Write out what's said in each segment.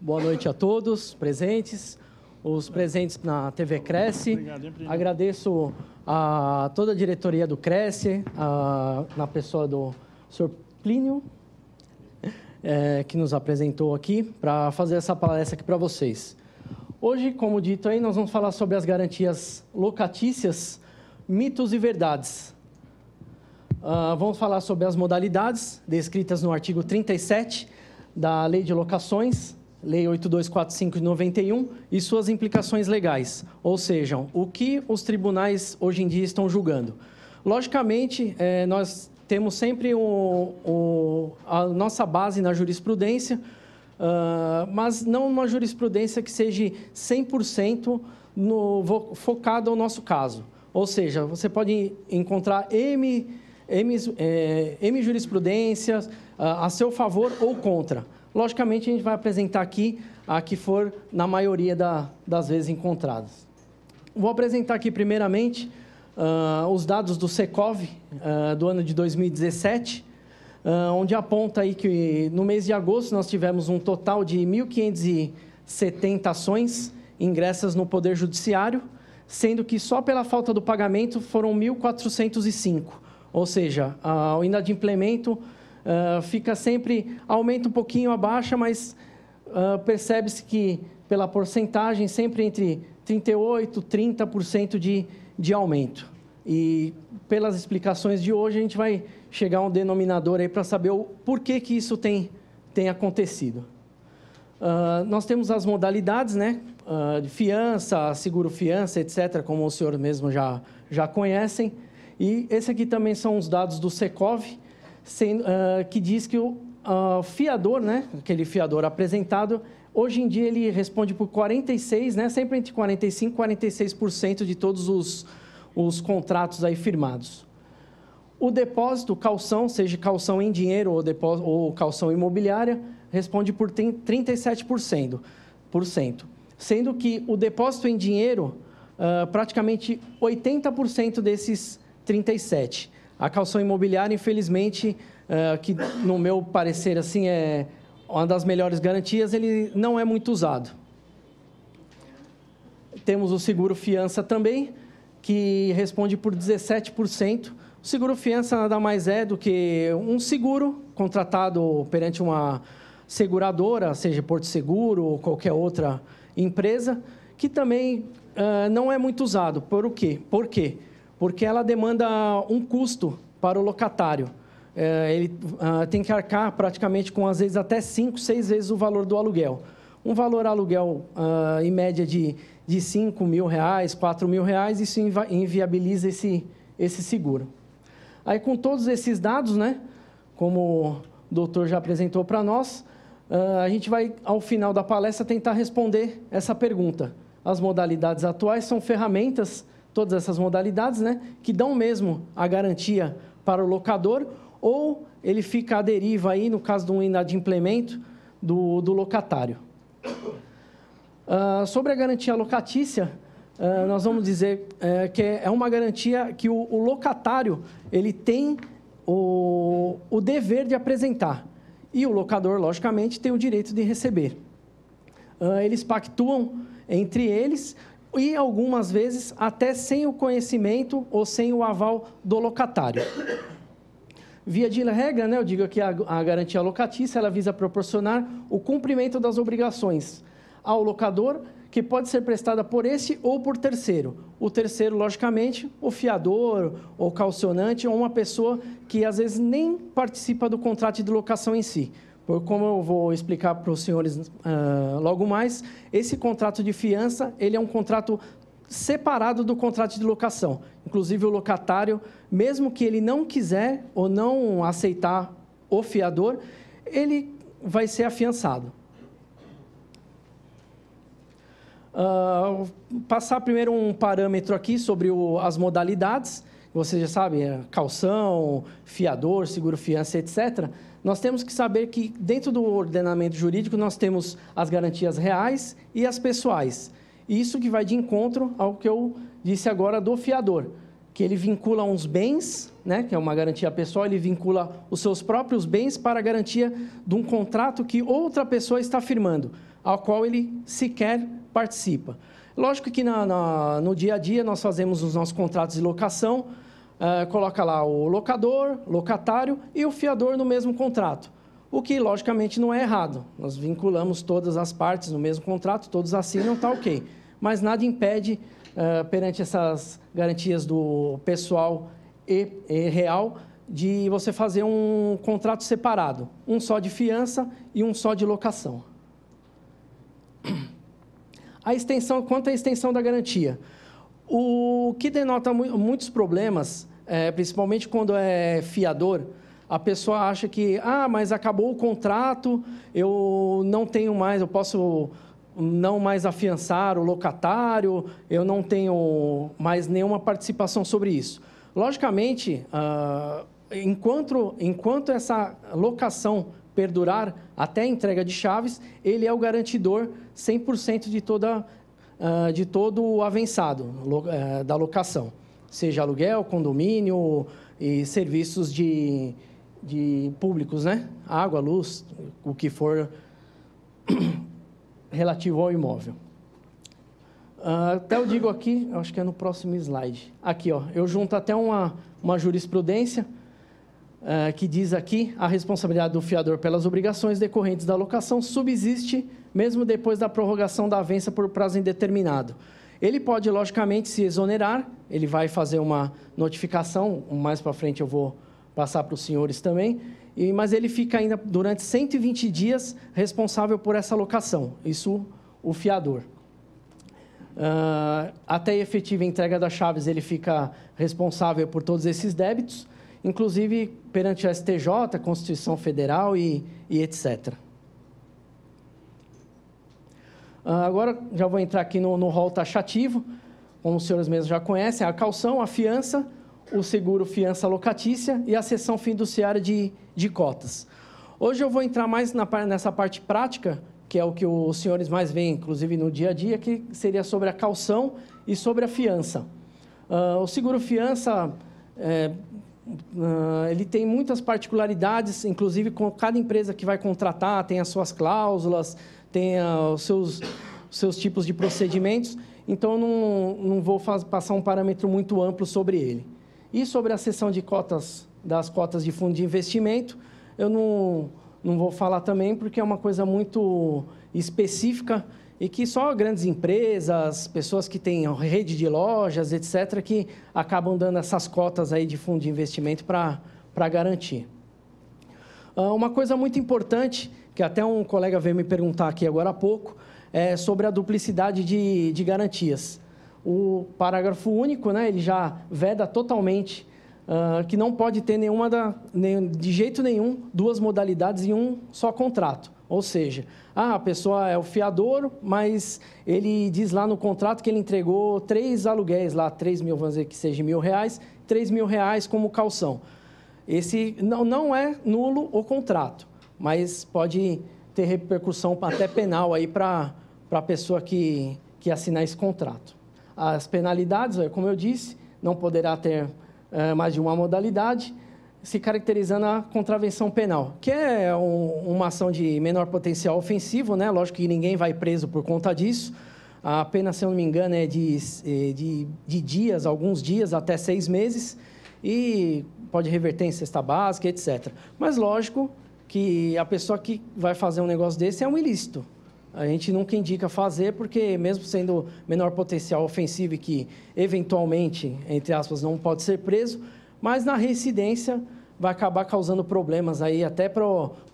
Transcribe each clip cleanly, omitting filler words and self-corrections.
Boa noite a todos presentes, os presentes na TV Cresce. Agradeço a toda a diretoria do Cresce, na pessoa do Sr. Plínio, que nos apresentou aqui, para fazer essa palestra aqui para vocês. Hoje, como dito aí, nós vamos falar sobre as garantias locatícias, mitos e verdades. Vamos falar sobre as modalidades descritas no artigo 37 da Lei de Locações, Lei 8245 de 91, e suas implicações legais, ou seja, o que os tribunais hoje em dia estão julgando. Logicamente, nós temos sempre a nossa base na jurisprudência, mas não uma jurisprudência que seja 100% focada ao nosso caso. Ou seja, você pode encontrar M jurisprudências a seu favor ou contra. Logicamente, a gente vai apresentar aqui a que for na maioria das vezes encontradas. Vou apresentar aqui, primeiramente, os dados do Secov do ano de 2017, onde aponta aí que no mês de agosto nós tivemos um total de 1.570 ações ingressas no Poder Judiciário, sendo que só pela falta do pagamento foram 1.405. Ou seja, o inadimplemento fica sempre, aumenta um pouquinho, abaixa, mas percebe-se que pela porcentagem sempre entre 38% e 30% de aumento. E pelas explicações de hoje, a gente vai chegar a um denominador aí para saber o porquê que isso tem acontecido. Nós temos as modalidades, né, de fiança, seguro-fiança, etc., como os senhores mesmo já conhecem. E esse aqui também são os dados do Secov, que diz que o fiador, né, aquele fiador apresentado, hoje em dia ele responde por 46%, né, sempre entre 45% e 46% de todos os contratos aí firmados. O depósito, calção, seja calção em dinheiro ou calção imobiliária, responde por 37%, sendo que o depósito em dinheiro, praticamente 80% desses 37%. A calção imobiliária, infelizmente, que no meu parecer assim, é uma das melhores garantias, ele não é muito usado. Temos o seguro-fiança também, que responde por 17%. O seguro-fiança nada mais é do que um seguro contratado perante uma seguradora, seja Porto Seguro ou qualquer outra empresa, que também não é muito usado. Por quê? Porque ela demanda um custo para o locatário. Ele tem que arcar praticamente com, às vezes, até 5, 6 vezes o valor do aluguel. Um valor aluguel, em média, de R$5.000, R$4.000, isso inviabiliza esse seguro. Aí, com todos esses dados, né, como o doutor já apresentou para nós, a gente vai, ao final da palestra, tentar responder essa pergunta. As modalidades atuais são ferramentas, todas essas modalidades, né, que dão mesmo a garantia para o locador, ou ele fica à deriva aí, no caso de um inadimplemento do locatário. Sobre a garantia locatícia, nós vamos dizer que é uma garantia que o locatário ele tem o dever de apresentar, e o locador, logicamente, tem o direito de receber. Eles pactuam entre eles, e algumas vezes até sem o conhecimento ou sem o aval do locatário. Via de regra, né, eu digo que a garantia locatícia ela visa proporcionar o cumprimento das obrigações ao locador, que pode ser prestada por esse ou por terceiro. O terceiro, logicamente, o fiador, ou calcionante, ou uma pessoa que às vezes nem participa do contrato de locação em si. Como eu vou explicar para os senhores logo mais, esse contrato de fiança, ele é um contrato separado do contrato de locação. Inclusive, o locatário, mesmo que ele não quiser ou não aceitar o fiador, ele vai ser afiançado. Passar primeiro um parâmetro aqui sobre as modalidades. Você já sabe, calção, fiador, seguro-fiança, etc., nós temos que saber que, dentro do ordenamento jurídico, nós temos as garantias reais e as pessoais. Isso que vai de encontro ao que eu disse agora do fiador, que ele vincula uns bens, né, que é uma garantia pessoal, ele vincula os seus próprios bens para a garantia de um contrato que outra pessoa está firmando. ao qual ele sequer participa. Lógico que no dia a dia nós fazemos os nossos contratos de locação, coloca lá o locador, locatário e o fiador no mesmo contrato, o que logicamente não é errado. Nós vinculamos todas as partes no mesmo contrato, todos assinam, está ok. Mas nada impede, perante essas garantias do pessoal e real, de você fazer um contrato separado, um só de fiança e um só de locação. Quanto à extensão da garantia, o que denota muitos problemas, principalmente quando é fiador, a pessoa acha que, mas acabou o contrato, eu não tenho mais, eu posso não mais afiançar o locatário, eu não tenho mais nenhuma participação sobre isso. Logicamente, enquanto essa locação perdurar até a entrega de chaves, ele é o garantidor 100% de todo o avançado da locação, seja aluguel, condomínio e serviços de públicos, né? Água, luz, o que for relativo ao imóvel. Até eu digo aqui, acho que é no próximo slide. Aqui, ó, eu junto até uma jurisprudência que diz aqui: a responsabilidade do fiador pelas obrigações decorrentes da locação subsiste mesmo depois da prorrogação da avença por prazo indeterminado. Ele pode, logicamente, se exonerar, ele vai fazer uma notificação, mais para frente eu vou passar para os senhores também, mas ele fica ainda durante 120 dias responsável por essa locação, isso o fiador. Até a efetiva entrega das chaves, ele fica responsável por todos esses débitos, inclusive perante a STJ, Constituição Federal e etc. Agora, já vou entrar aqui no rol taxativo, como os senhores mesmos já conhecem: a caução, a fiança, o seguro fiança locatícia e a cessão fiduciária de cotas. Hoje eu vou entrar mais nessa parte prática, que é o que os senhores mais veem, inclusive no dia a dia, que seria sobre a caução e sobre a fiança. O seguro fiança, ele tem muitas particularidades, inclusive com cada empresa que vai contratar, tem as suas cláusulas, tem os seus tipos de procedimentos, então eu não vou passar um parâmetro muito amplo sobre ele. E sobre a cessão de cotas, das cotas de fundo de investimento, eu não vou falar também, porque é uma coisa muito específica e que só grandes empresas, pessoas que têm rede de lojas, etc., que acabam dando essas cotas aí de fundo de investimento para garantir. Uma coisa muito importante, que até um colega veio me perguntar aqui agora há pouco, é sobre a duplicidade de garantias. O parágrafo único, né, ele já veda totalmente que não pode ter de jeito nenhum, duas modalidades em um só contrato. Ou seja, a pessoa é o fiador, mas ele diz lá no contrato que ele entregou 3 aluguéis, lá 3 mil, vamos dizer que seja R$1.000, R$3.000 como calção. Esse não é nulo o contrato, mas pode ter repercussão até penal aí para a pessoa que assinar esse contrato. As penalidades, como eu disse, não poderá ter mais de uma modalidade, se caracterizando a contravenção penal, que é uma ação de menor potencial ofensivo, né? Lógico que ninguém vai preso por conta disso. A pena, se eu não me engano, é de dias, alguns dias, até 6 meses, e pode reverter em cesta básica, etc. Mas, lógico, que a pessoa que vai fazer um negócio desse é um ilícito. A gente nunca indica fazer, porque mesmo sendo menor potencial ofensivo e que, eventualmente, entre aspas, não pode ser preso, mas na reincidência vai acabar causando problemas aí até para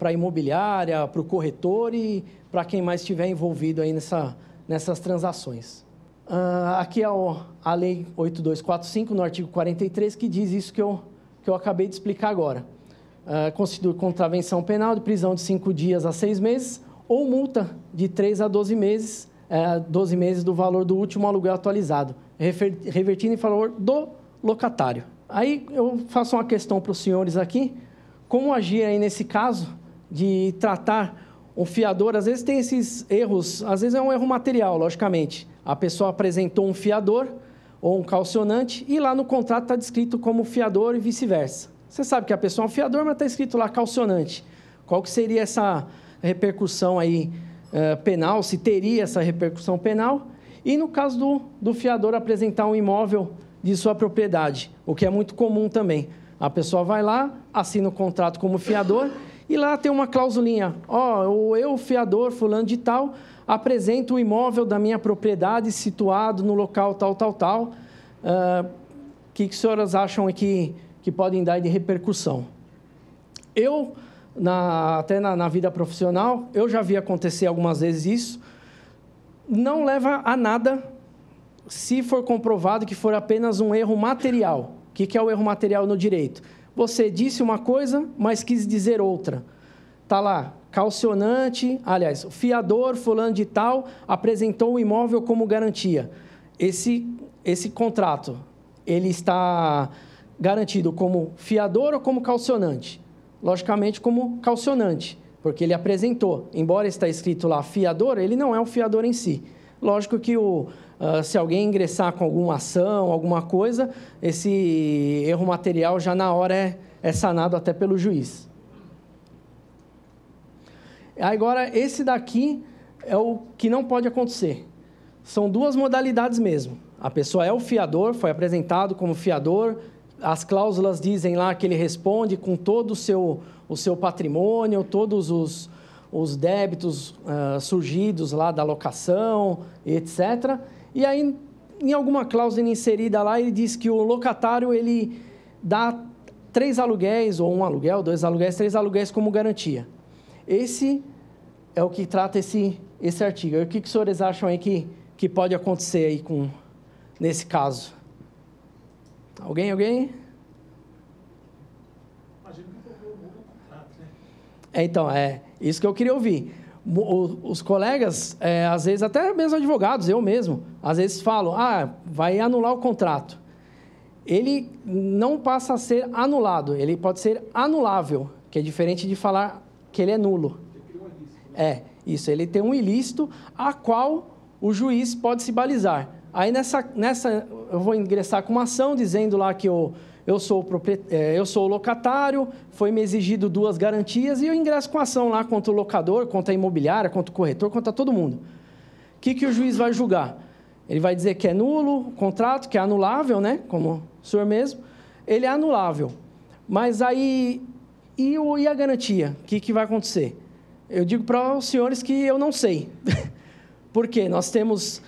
a imobiliária, para o corretor e para quem mais estiver envolvido aí nessas transações. Aqui é a Lei 8245, no artigo 43, que diz isso que eu acabei de explicar agora. Constitui contravenção penal de prisão de 5 dias a 6 meses, ou multa de 3 a 12 meses, 12 meses do valor do último aluguel atualizado, revertido em favor do locatário. Aí eu faço uma questão para os senhores aqui: como agir aí nesse caso de tratar um fiador? Às vezes tem esses erros, às vezes é um erro material, logicamente. A pessoa apresentou um fiador ou um calcionante e lá no contrato está descrito como fiador e vice-versa. Você sabe que a pessoa é um fiador, mas está escrito lá calcionante. Qual que seria essa repercussão aí penal, se teria essa repercussão penal, e no caso do fiador apresentar um imóvel de sua propriedade, o que é muito comum também. A pessoa vai lá, assina o contrato como fiador, e lá tem uma clausulinha, eu, fiador, fulano de tal, apresento o imóvel da minha propriedade situado no local tal, tal, tal. O que as senhoras acham que podem dar de repercussão? Eu, até na vida profissional, eu já vi acontecer algumas vezes isso, não leva a nada se for comprovado que for apenas um erro material. O que é o erro material no direito? Você disse uma coisa, mas quis dizer outra. Está lá, calcionante, aliás, o fiador fulano de tal apresentou o imóvel como garantia. Esse contrato, ele está garantido como fiador ou como calcionante? Logicamente, como calcionante, porque ele apresentou. Embora está escrito lá fiador, ele não é um fiador em si. Lógico que se alguém ingressar com alguma ação, alguma coisa, esse erro material já na hora é sanado até pelo juiz. Agora, esse daqui é o que não pode acontecer. São duas modalidades mesmo. A pessoa é o fiador, foi apresentado como fiador, as cláusulas dizem lá que ele responde com todo o seu patrimônio, todos os débitos surgidos lá da locação, etc. E aí, em alguma cláusula inserida lá, ele diz que o locatário ele dá 3 aluguéis, ou 1 aluguel, 2 aluguéis, 3 aluguéis como garantia. Esse é o que trata esse artigo. E o que os senhores acham aí que pode acontecer aí nesse caso? Alguém? Imagino que foi o contrato, né? Então, isso que eu queria ouvir. Os colegas, às vezes, até mesmo advogados, eu mesmo, às vezes falam, vai anular o contrato. Ele não passa a ser anulado, ele pode ser anulável, que é diferente de falar que ele é nulo. Isso, ele tem um ilícito a qual o juiz pode se balizar. Aí nessa eu vou ingressar com uma ação dizendo lá que eu sou o locatário, foi-me exigido 2 garantias e eu ingresso com ação lá contra o locador, contra a imobiliária, contra o corretor, contra todo mundo. O que o juiz vai julgar? Ele vai dizer que é nulo o contrato, que é anulável, né? Como o senhor mesmo. Ele é anulável. Mas aí, e a garantia? O que vai acontecer? Eu digo para os senhores que eu não sei. Porque nós temos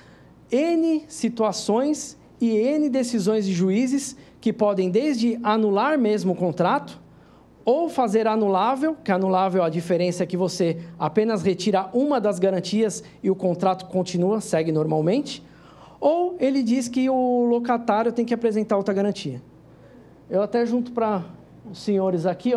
N situações e N decisões de juízes que podem desde anular mesmo o contrato, ou fazer anulável, que anulável a diferença é que você apenas retira uma das garantias e o contrato continua, segue normalmente, ou ele diz que o locatário tem que apresentar outra garantia. Eu até junto para os senhores aqui,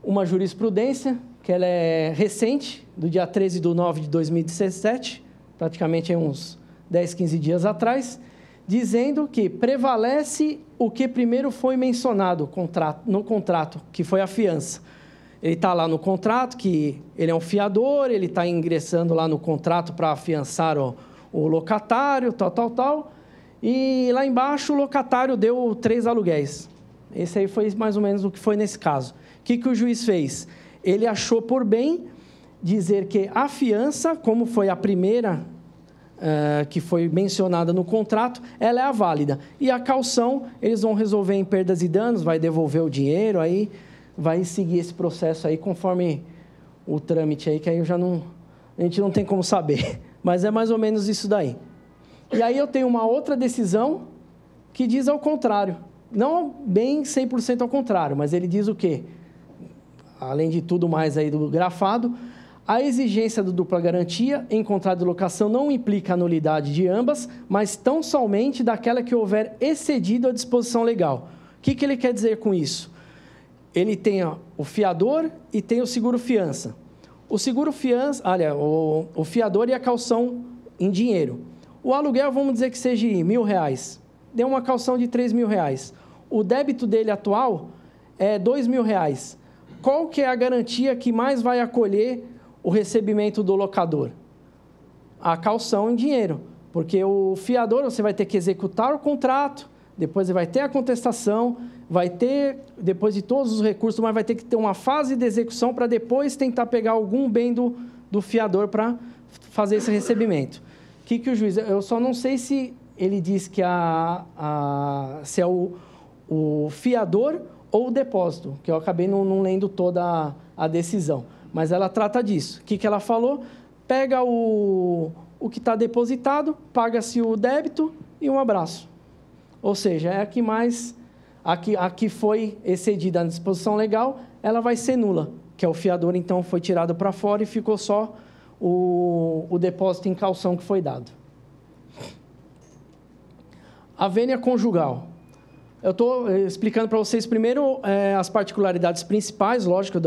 uma jurisprudência, que ela é recente, do dia 13/9/2017, praticamente uns 10, 15 dias atrás, dizendo que prevalece o que primeiro foi mencionado no contrato, que foi a fiança. Ele está lá no contrato, que ele é um fiador, ele está ingressando lá no contrato para afiançar o locatário, tal, e lá embaixo o locatário deu 3 aluguéis. Esse aí foi mais ou menos o que foi nesse caso. O que o juiz fez? Ele achou por bem dizer que a fiança, como foi a primeira que foi mencionada no contrato, ela é a válida. E a caução, eles vão resolver em perdas e danos, vai devolver o dinheiro, aí vai seguir esse processo aí conforme o trâmite aí, que aí a gente não tem como saber. Mas é mais ou menos isso daí. E aí eu tenho uma outra decisão que diz ao contrário. Não bem 100% ao contrário, mas ele diz o quê? Além de tudo mais aí do grafado, a exigência da dupla garantia em contrato de locação não implica a nulidade de ambas, mas tão somente daquela que houver excedido a disposição legal. O que ele quer dizer com isso? Ele tem o fiador e tem o seguro-fiança. O seguro-fiança, o fiador e a caução em dinheiro. O aluguel, vamos dizer que seja R$1.000. Deu uma caução de R$3.000. O débito dele atual é R$2.000. Qual que é a garantia que mais vai acolher o recebimento do locador? A caução em dinheiro, porque o fiador você vai ter que executar o contrato, depois vai ter a contestação, vai ter, depois de todos os recursos, mas vai ter que ter uma fase de execução para depois tentar pegar algum bem do fiador para fazer esse recebimento. O que o juiz... Eu só não sei se ele diz que se é o fiador ou o depósito, que eu acabei não lendo toda a decisão. Mas ela trata disso. O que ela falou? Pega o que está depositado, paga-se o débito e um abraço. Ou seja, é a que mais... A que foi excedida a disposição legal, ela vai ser nula, que é o fiador, então, foi tirado para fora e ficou só o depósito em calção que foi dado. A vênia conjugal. Eu estou explicando para vocês primeiro as particularidades principais, lógico,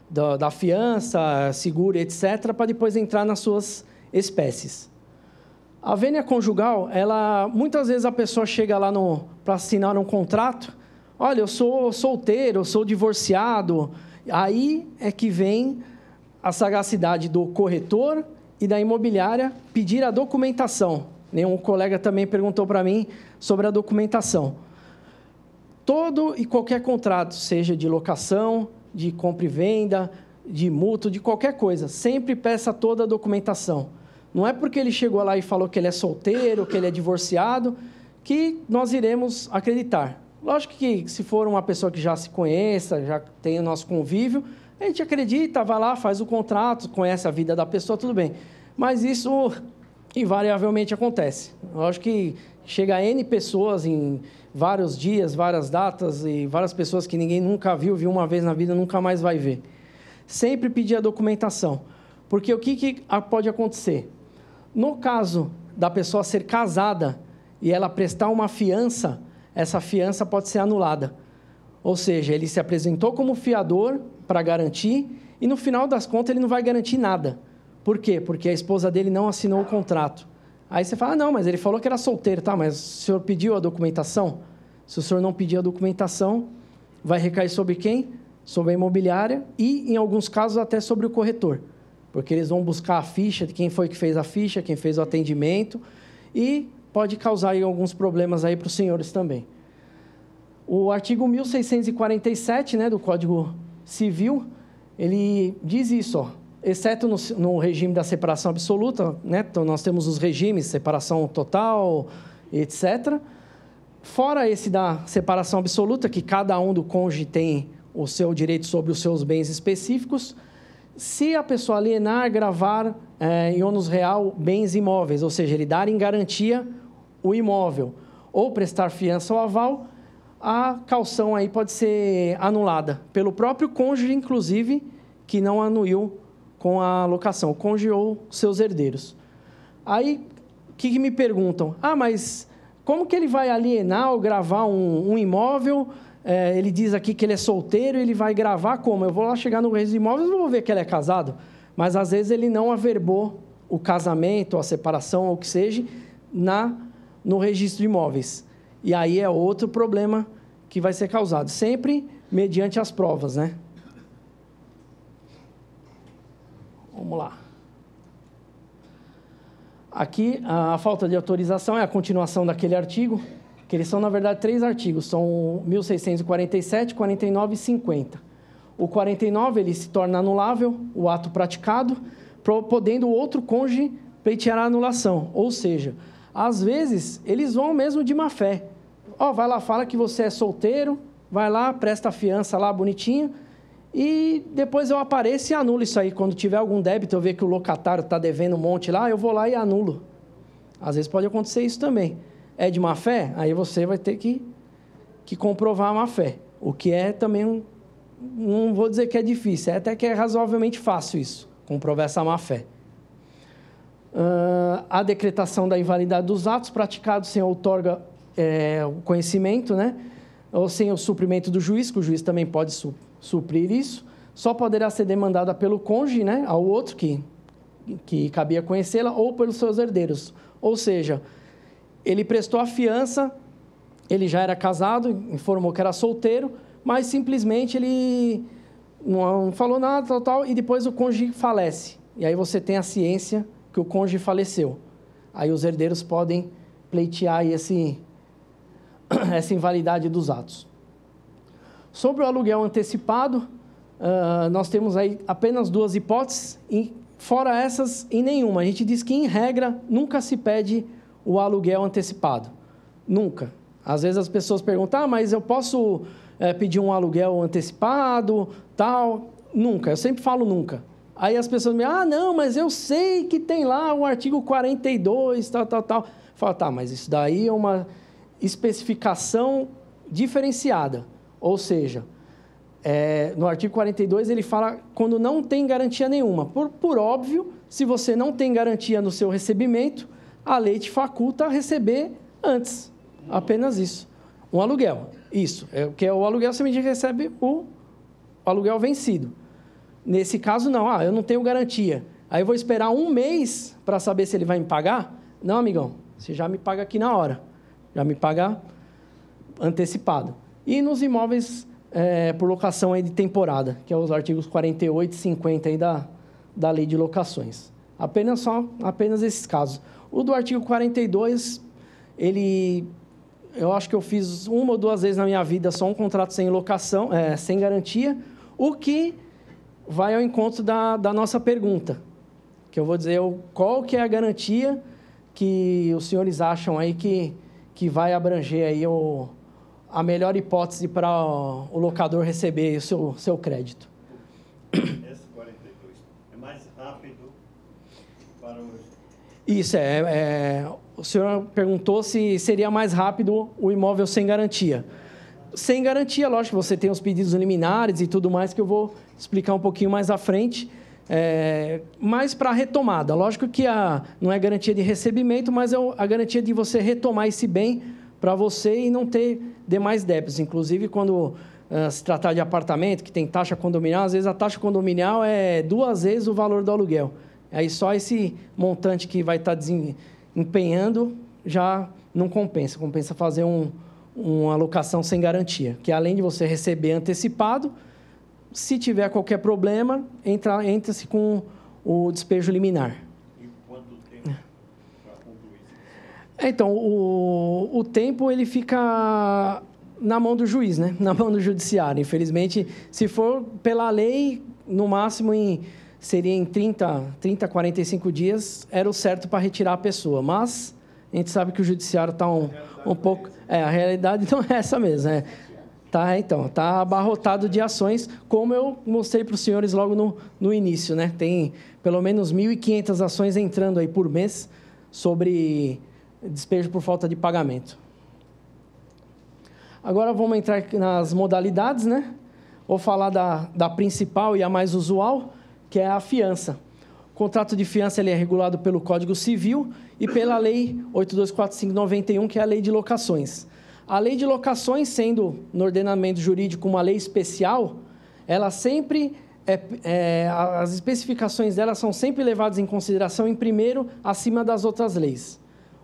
da fiança, seguro, etc., para depois entrar nas suas espécies. A vênia conjugal, muitas vezes a pessoa chega lá para assinar um contrato, olha, eu sou solteiro, eu sou divorciado. Aí é que vem a sagacidade do corretor e da imobiliária pedir a documentação. Um colega também perguntou para mim sobre a documentação. Todo e qualquer contrato, seja de locação, de compra e venda, de mútuo, de qualquer coisa, sempre peça toda a documentação. Não é porque ele chegou lá e falou que ele é solteiro, que ele é divorciado, que nós iremos acreditar. Lógico que se for uma pessoa que já se conheça, já tem o nosso convívio, a gente acredita, vai lá, faz o contrato, conhece a vida da pessoa, tudo bem. Mas isso invariavelmente acontece. Lógico que chega a N pessoas em vários dias, várias datas, e várias pessoas que ninguém nunca viu uma vez na vida, nunca mais vai ver. Sempre pedir a documentação. Porque o que pode acontecer? No caso da pessoa ser casada e ela prestar uma fiança, essa fiança pode ser anulada. Ou seja, ele se apresentou como fiador para garantir e, no final das contas, ele não vai garantir nada. Por quê? Porque a esposa dele não assinou o contrato. Aí você fala, não, mas ele falou que era solteiro, tá, mas o senhor pediu a documentação? Se o senhor não pedir a documentação, vai recair sobre quem? Sobre a imobiliária e, em alguns casos, até sobre o corretor. Porque eles vão buscar a ficha de quem foi que fez a ficha, quem fez o atendimento e pode causar aí alguns problemas aí para os senhores também. O artigo 1647, do Código Civil, ele diz isso, ó, exceto no regime da separação absoluta, então nós temos os regimes, separação total, etc. Fora esse da separação absoluta, que cada um do cônjuge tem o seu direito sobre os seus bens específicos, se a pessoa alienar, gravar em ônus real bens imóveis, ou seja, ele dar em garantia o imóvel, ou prestar fiança ou aval, a caução aí pode ser anulada pelo próprio cônjuge, inclusive, que não anuiu com a locação, o cônjuge ou seus herdeiros. Aí, o que me perguntam? Mas como que ele vai alienar ou gravar um imóvel? Ele diz aqui que ele é solteiro, ele vai gravar como? Eu vou lá chegar no registro de imóveis e vou ver que ele é casado, mas às vezes ele não averbou o casamento, a separação, ou o que seja, no registro de imóveis. E aí é outro problema que vai ser causado, sempre mediante as provas, Vamos lá. Aqui, a falta de autorização é a continuação daquele artigo, que eles são, na verdade, 3 artigos, são 1647, 49 e 50. O 49, ele se torna anulável, o ato praticado, podendo o outro cônjuge pleitear a anulação, ou seja, às vezes, eles vão mesmo de má fé. Vai lá, fala que você é solteiro, vai lá, presta a fiança lá, bonitinho, e depois eu apareço e anulo isso aí. Quando tiver algum débito, eu ver que o locatário está devendo um monte lá, eu vou lá e anulo. Às vezes pode acontecer isso também. É de má fé? Aí você vai ter que comprovar a má fé. O que é também, não vou dizer que é difícil, até que é razoavelmente fácil isso, comprovar essa má fé. A decretação da invalidade dos atos praticados sem outorga o conhecimento, ou sem o suprimento do juiz, que o juiz também pode suprir isso, só poderá ser demandada pelo cônjuge, ao outro que cabia conhecê-la, ou pelos seus herdeiros. Ou seja, ele prestou a fiança, ele já era casado, informou que era solteiro, mas simplesmente ele não falou nada, tal, e depois o cônjuge falece. E aí você tem a ciência que o cônjuge faleceu. Aí os herdeiros podem pleitear essa invalidade dos atos. Sobre o aluguel antecipado, nós temos aí apenas 2 hipóteses, fora essas, em nenhuma. A gente diz que, em regra, nunca se pede o aluguel antecipado. Nunca. Às vezes as pessoas perguntam, mas eu posso pedir um aluguel antecipado, tal? Nunca. Eu sempre falo nunca. Aí as pessoas me dizem, não, mas eu sei que tem lá o artigo 42, tal. Fala, tá, mas isso daí é uma especificação diferenciada. Ou seja, no artigo 42 ele fala quando não tem garantia nenhuma. Por óbvio, se você não tem garantia no seu recebimento, a lei te faculta a receber antes. Apenas isso. Um aluguel. Isso. Porque o aluguel você recebe o aluguel vencido. Nesse caso, não. Eu não tenho garantia. Aí eu vou esperar um mês para saber se ele vai me pagar? Não, amigão. Você já me paga aqui na hora. Já me paga antecipado. E nos imóveis por locação aí de temporada, que é os artigos 48 e 50 aí da Lei de Locações. Apenas esses casos. O do artigo 42, eu acho que eu fiz uma ou duas vezes na minha vida só um contrato sem locação, sem garantia, o que vai ao encontro da nossa pergunta, que eu vou dizer qual que é a garantia que os senhores acham aí que vai abranger aí a melhor hipótese para o locador receber o seu crédito. Esse 42 é mais rápido para hoje? Isso, o senhor perguntou se seria mais rápido o imóvel sem garantia. Sem garantia, lógico, você tem os pedidos liminares e tudo mais, que eu vou explicar um pouquinho mais à frente. Mas para a retomada, lógico que não é garantia de recebimento, mas é a garantia de você retomar esse bem para você e não ter demais débitos. Inclusive, quando se tratar de apartamento, que tem taxa condominial, às vezes a taxa condominial é 2 vezes o valor do aluguel. Aí só esse montante que vai estar empenhando já não compensa. Compensa fazer uma alocação sem garantia, que além de você receber antecipado, se tiver qualquer problema, entra-se com o despejo liminar. E quanto tempo para concluir isso? Então, o tempo ele fica na mão do juiz, né? Na mão do judiciário. Infelizmente, se for pela lei, no máximo seria em 30, 45 dias, era o certo para retirar a pessoa. Mas a gente sabe que o judiciário está um pouco... a realidade não é essa mesmo, Está abarrotado de ações, como eu mostrei para os senhores logo no início, né? Tem pelo menos 1.500 ações entrando aí por mês sobre despejo por falta de pagamento. Agora vamos entrar nas modalidades, né? Vou falar da principal e a mais usual, que é a fiança. O contrato de fiança ele é regulado pelo Código Civil e pela Lei 8245/91, que é a Lei de Locações. A Lei de Locações, sendo no ordenamento jurídico uma lei especial, ela sempre as especificações dela são sempre levadas em consideração em primeiro acima das outras leis.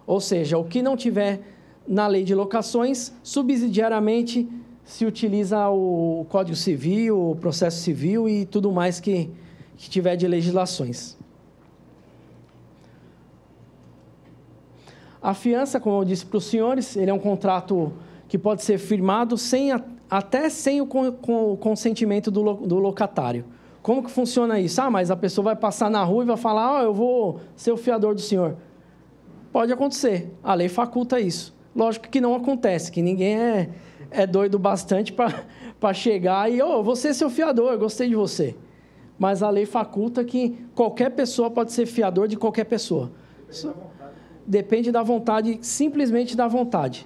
Ou seja, o que não tiver na Lei de Locações, subsidiariamente se utiliza o Código Civil, o Processo Civil e tudo mais que tiver de legislações. A fiança, como eu disse para os senhores, ele é um contrato que pode ser firmado até sem o consentimento do locatário. Como que funciona isso? Mas a pessoa vai passar na rua e vai falar, eu vou ser o fiador do senhor. Pode acontecer, a lei faculta isso. Lógico que não acontece, que ninguém é doido bastante para chegar e, você é seu fiador, eu gostei de você. Mas a lei faculta que qualquer pessoa pode ser fiador de qualquer pessoa. Depende da vontade, simplesmente da vontade.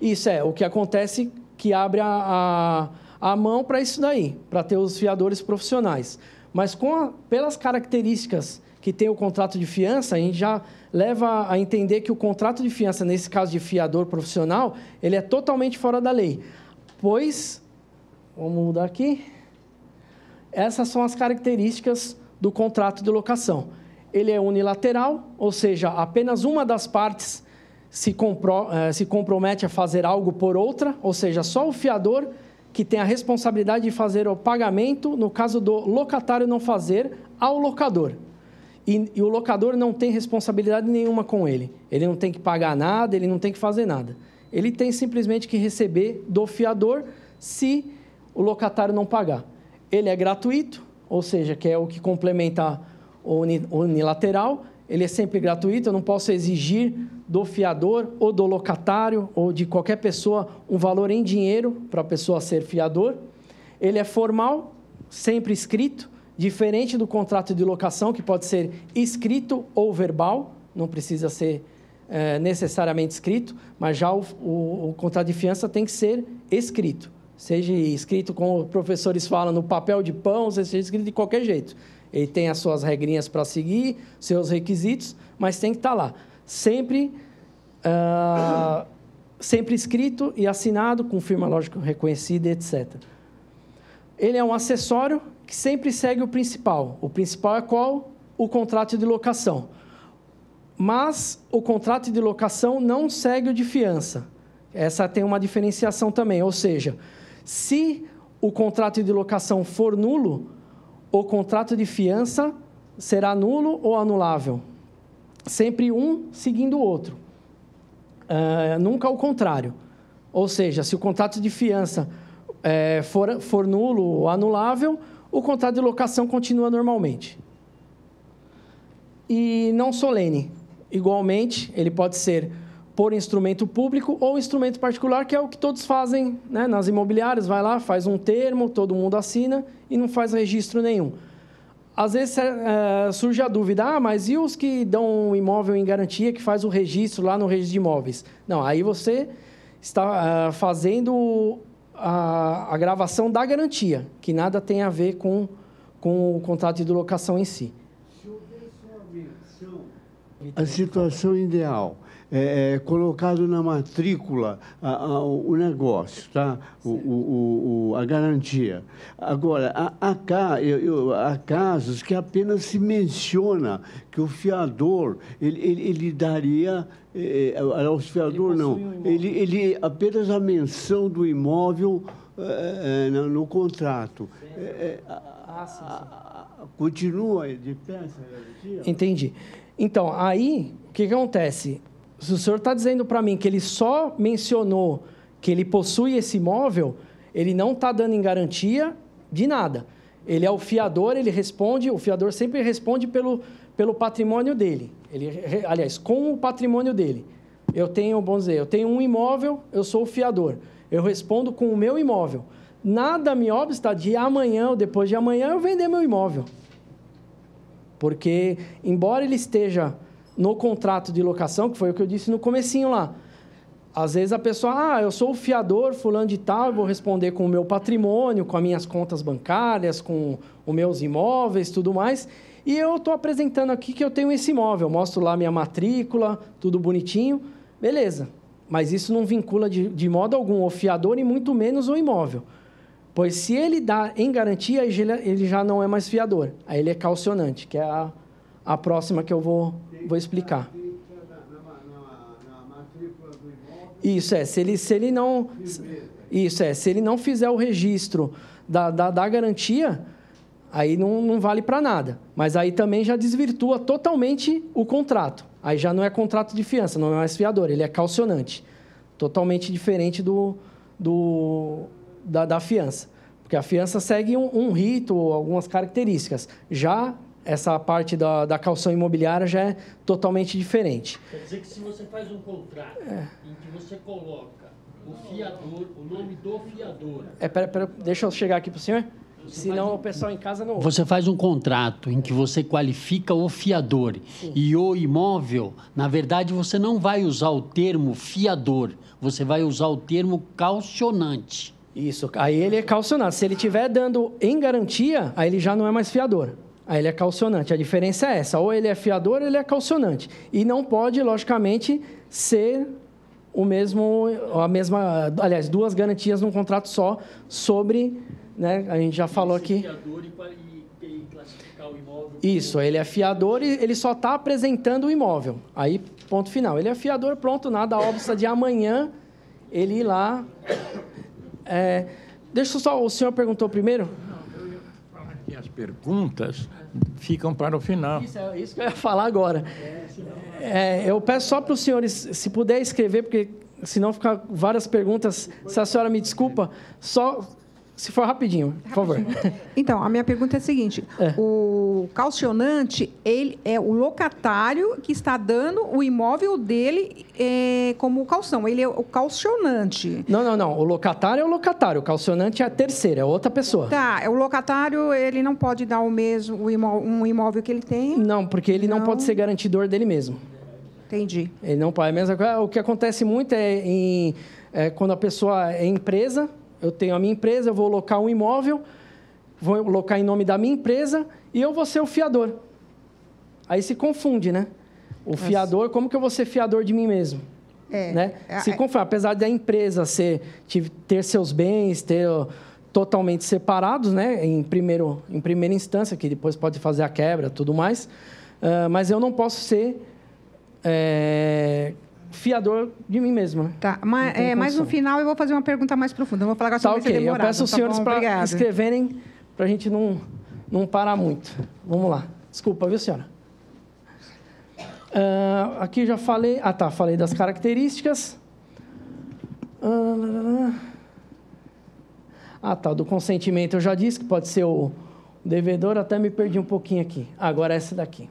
Isso o que acontece que abre a mão para isso daí, para ter os fiadores profissionais. Mas pelas características que tem o contrato de fiança, a gente já leva a entender que o contrato de fiança, nesse caso de fiador profissional, ele é totalmente fora da lei. Pois, vamos mudar aqui, essas são as características do contrato de locação. Ele é unilateral, ou seja, apenas uma das partes se compromete a fazer algo por outra, ou seja, só o fiador que tem a responsabilidade de fazer o pagamento, no caso do locatário não fazer, ao locador. E o locador não tem responsabilidade nenhuma com ele. Ele não tem que pagar nada, ele não tem que fazer nada. Ele tem simplesmente que receber do fiador se o locatário não pagar. Ele é gratuito, ou seja, que é o que complementa o unilateral, ele é sempre gratuito, eu não posso exigir do fiador ou do locatário ou de qualquer pessoa um valor em dinheiro para a pessoa ser fiador. Ele é formal, sempre escrito, diferente do contrato de locação, que pode ser escrito ou verbal, não precisa ser necessariamente escrito, mas já o contrato de fiança tem que ser escrito. Seja escrito, como os professores falam, no papel de pão, seja escrito de qualquer jeito. Ele tem as suas regrinhas para seguir, seus requisitos, mas tem que estar lá. Sempre escrito e assinado, com firma lógica reconhecida, etc. Ele é um acessório que sempre segue o principal. O principal é qual? O contrato de locação. Mas o contrato de locação não segue o de fiança. Essa tem uma diferenciação também, ou seja, se o contrato de locação for nulo, o contrato de fiança será nulo ou anulável. Sempre um seguindo o outro. Nunca o contrário. Ou seja, se o contrato de fiança for nulo ou anulável, o contrato de locação continua normalmente. E não solene. Igualmente, ele pode ser por instrumento público ou instrumento particular, que é o que todos fazem, né? Nas imobiliárias, vai lá, faz um termo, todo mundo assina e não faz registro nenhum. Às vezes surge a dúvida, mas e os que dão um imóvel em garantia, que faz o registro lá no registro de imóveis? Não, aí você está fazendo a gravação da garantia, que nada tem a ver com o contrato de locação em si. Se houver só a menção, a situação ideal é colocado na matrícula o negócio, tá? A garantia. Agora, há casos que apenas se menciona que o fiador, ele daria... o fiador não, ele apenas a menção do imóvel no contrato. Continua de pé essa garantia? Entendi. Então, aí, o que acontece? Se o senhor está dizendo para mim que ele só mencionou que ele possui esse imóvel, ele não está dando em garantia de nada. Ele é o fiador, ele responde, o fiador sempre responde pelo patrimônio dele. Aliás, com o patrimônio dele. Eu tenho um imóvel, eu sou o fiador. Eu respondo com o meu imóvel. Nada me obsta de amanhã ou depois de amanhã eu vender meu imóvel. Porque, embora ele esteja no contrato de locação, que foi o que eu disse no comecinho lá, às vezes a pessoa, eu sou o fiador, fulano de tal, eu vou responder com o meu patrimônio, com as minhas contas bancárias, com os meus imóveis, tudo mais, e eu estou apresentando aqui que eu tenho esse imóvel, mostro lá minha matrícula, tudo bonitinho, beleza, mas isso não vincula de modo algum o fiador e muito menos o imóvel. Pois se ele dá em garantia, ele já não é mais fiador. Aí ele é calcionante, que é a próxima que eu vou explicar. Na matrícula do imóvel. Isso, se ele não fizer o registro da garantia, aí não vale para nada. Mas aí também já desvirtua totalmente o contrato. Aí já não é contrato de fiança, não é mais fiador, ele é calcionante. Totalmente diferente da fiança. Porque a fiança segue um rito, algumas características. Já essa parte da caução imobiliária já é totalmente diferente. Quer dizer que se você faz um contrato em que você coloca o fiador, o nome do fiador... Pera, deixa eu chegar aqui para o senhor, senão o pessoal em casa não... Você faz um contrato em que você qualifica o fiador. Sim. E o imóvel, na verdade, você não vai usar o termo fiador, você vai usar o termo calcionante. Isso, aí ele é calcionante. Se ele estiver dando em garantia, aí ele já não é mais fiador. Aí ele é calcionante. A diferença é essa, ou ele é fiador ou ele é calcionante. E não pode, logicamente, ser aliás, duas garantias num contrato só sobre, né, a gente já falou aqui. Fiador e classificar o imóvel. Isso, ele é fiador e ele só está apresentando o imóvel. Aí, ponto final. Ele é fiador, pronto, nada obsta de amanhã ele ir lá... deixa só, o senhor perguntou primeiro? Não, eu ia falar que as perguntas ficam para o final. Isso que eu ia falar agora. Eu peço só para os senhores, se puder escrever, porque senão ficar várias perguntas, se a senhora me desculpa, só Se for rapidinho, por favor. Então, a minha pergunta é a seguinte. O caucionante, ele é o locatário que está dando o imóvel dele como caução. Ele é o caucionante. Não. O locatário é o locatário. O caucionante é a terceira, é outra pessoa. Tá. O locatário, ele não pode dar um imóvel que ele tem? Não, porque ele não pode ser garantidor dele mesmo. Entendi. Ele não pode. O que acontece muito é quando a pessoa é empresa, eu tenho a minha empresa, eu vou locar um imóvel, vou locar em nome da minha empresa e eu vou ser o fiador. Aí se confunde, né? O fiador, como que eu vou ser fiador de mim mesmo? Né? Se confunde, apesar da empresa ter seus bens, totalmente separados, né? Em primeira instância, que depois pode fazer a quebra, tudo mais, mas eu não posso ser fiador de mim mesmo. Né? Tá, mas no final eu vou fazer uma pergunta mais profunda. Não vou falar tá, ok. Eu peço os senhores para escreverem, para a gente não parar muito. Vamos lá. Desculpa, viu, senhora? Aqui já falei... falei das características. Do consentimento eu já disse que pode ser o devedor, até me perdi um pouquinho aqui. Agora essa daqui.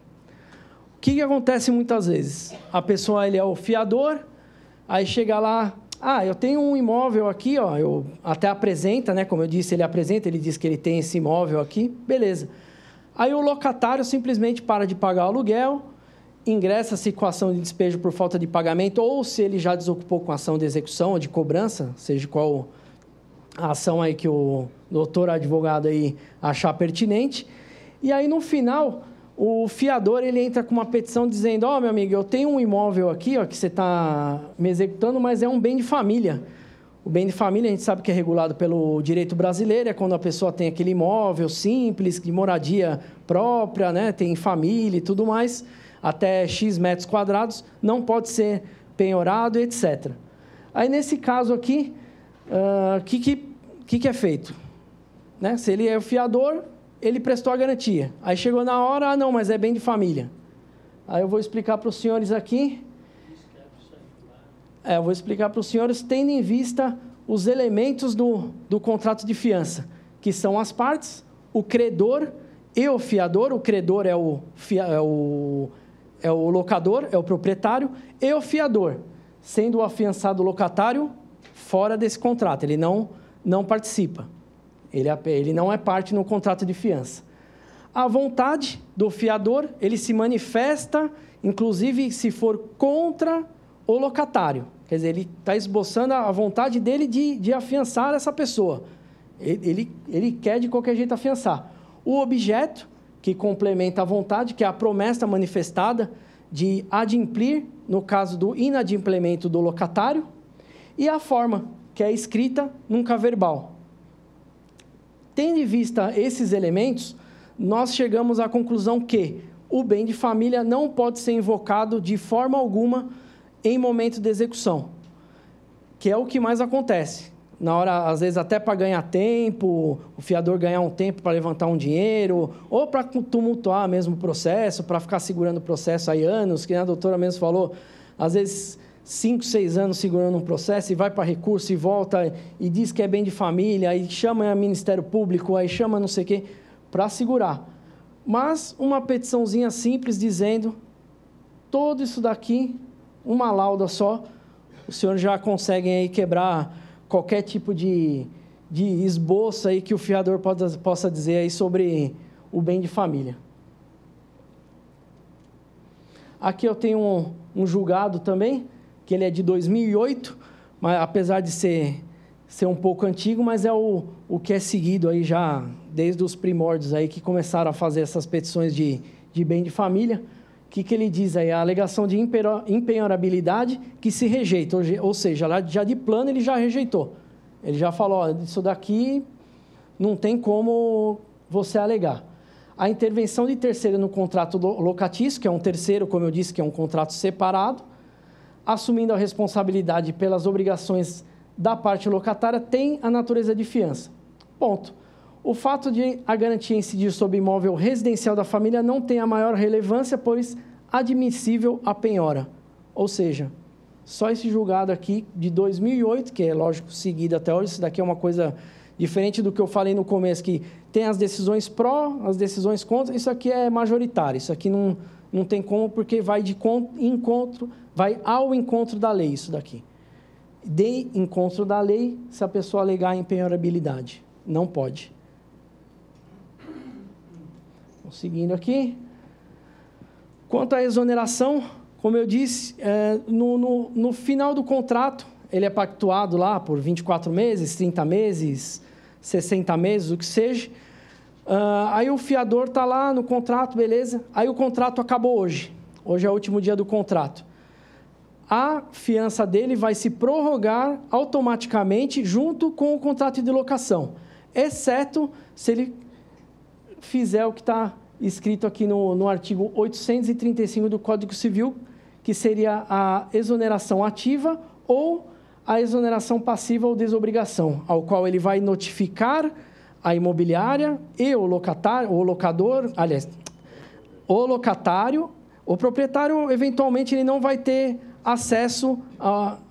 O que acontece muitas vezes? A pessoa, ele é o fiador, aí chega lá, eu tenho um imóvel aqui, eu até apresenta, né? Como eu disse, ele diz que ele tem esse imóvel aqui, beleza. Aí o locatário simplesmente para de pagar o aluguel, ingressa-se com ação de despejo por falta de pagamento, ou se ele já desocupou com ação de execução ou de cobrança, seja qual a ação aí que o doutor advogado aí achar pertinente. E aí, no final, o fiador, ele entra com uma petição dizendo, meu amigo, eu tenho um imóvel aqui, que você está me executando, mas é um bem de família. O bem de família, a gente sabe que é regulado pelo direito brasileiro, é quando a pessoa tem aquele imóvel simples, de moradia própria, né, tem família e tudo mais, até X metros quadrados, não pode ser penhorado, etc. Aí, nesse caso aqui, o que é feito? Né? Se ele é o fiador, ele prestou a garantia. Aí chegou na hora, não, mas é bem de família. Aí eu vou explicar para os senhores aqui. Eu vou explicar para os senhores, tendo em vista os elementos do contrato de fiança, que são as partes, o credor e o fiador. O credor é o locador, é o proprietário, e o fiador, sendo o afiançado locatário fora desse contrato, ele não participa. Ele não é parte no contrato de fiança. A vontade do fiador, ele se manifesta, inclusive, se for contra o locatário. Quer dizer, ele está esboçando a vontade dele de afiançar essa pessoa. Ele quer, de qualquer jeito, afiançar. O objeto, que complementa a vontade, que é a promessa manifestada de adimplir, no caso do inadimplemento do locatário, e a forma, que é escrita nunca verbal. Tendo em vista esses elementos, nós chegamos à conclusão que o bem de família não pode ser invocado de forma alguma em momento de execução, que é o que mais acontece. Na hora, às vezes, até para ganhar tempo, o fiador ganhar um tempo para levantar um dinheiro, ou para tumultuar mesmo o processo, para ficar segurando o processo aí anos, que a doutora mesmo falou, às vezes 5, 6 anos segurando um processo e vai para recurso e volta e diz que é bem de família, aí chama o Ministério Público, aí chama não sei o quê, para segurar. Mas uma petiçãozinha simples dizendo, tudo isso daqui, uma lauda só, os senhores já conseguem aí quebrar qualquer tipo de esboço aí que o fiador possa dizer aí sobre o bem de família. Aqui eu tenho um julgado também, que ele é de 2008, mas apesar de ser um pouco antigo, mas é o que é seguido aí já desde os primórdios aí que começaram a fazer essas petições de bem de família. O que ele diz aí? A alegação de impenhorabilidade que se rejeita, ou seja, lá já de plano ele já rejeitou. Ele já falou, isso daqui não tem como você alegar. A intervenção de terceiro no contrato locatício, que é um terceiro, como eu disse, que é um contrato separado, assumindo a responsabilidade pelas obrigações da parte locatária, tem a natureza de fiança. Ponto. O fato de a garantia incidir sobre imóvel residencial da família não tem a maior relevância, pois admissível a penhora. Ou seja, só esse julgado aqui de 2008, que é, lógico, seguido até hoje, isso daqui é uma coisa Diferente do que eu falei no começo, que tem as decisões pró, as decisões contra, isso aqui é majoritário, isso aqui não tem como, porque vai ao encontro da lei, isso daqui. De encontro da lei, se a pessoa alegar a empenhorabilidade. Não pode. Vamos seguindo aqui. Quanto à exoneração, como eu disse, no final do contrato, ele é pactuado lá por 24 meses, 30 meses, 60 meses, o que seja. Aí o fiador está lá no contrato, beleza. Aí o contrato acabou hoje. Hoje é o último dia do contrato. A fiança dele vai se prorrogar automaticamente junto com o contrato de locação, exceto se ele fizer o que está escrito aqui no artigo 835 do Código Civil, que seria a exoneração ativa ou a exoneração passiva ou desobrigação, ao qual ele vai notificar a imobiliária e o locatário, o locador, aliás, o locatário, o proprietário, eventualmente, ele não vai ter acesso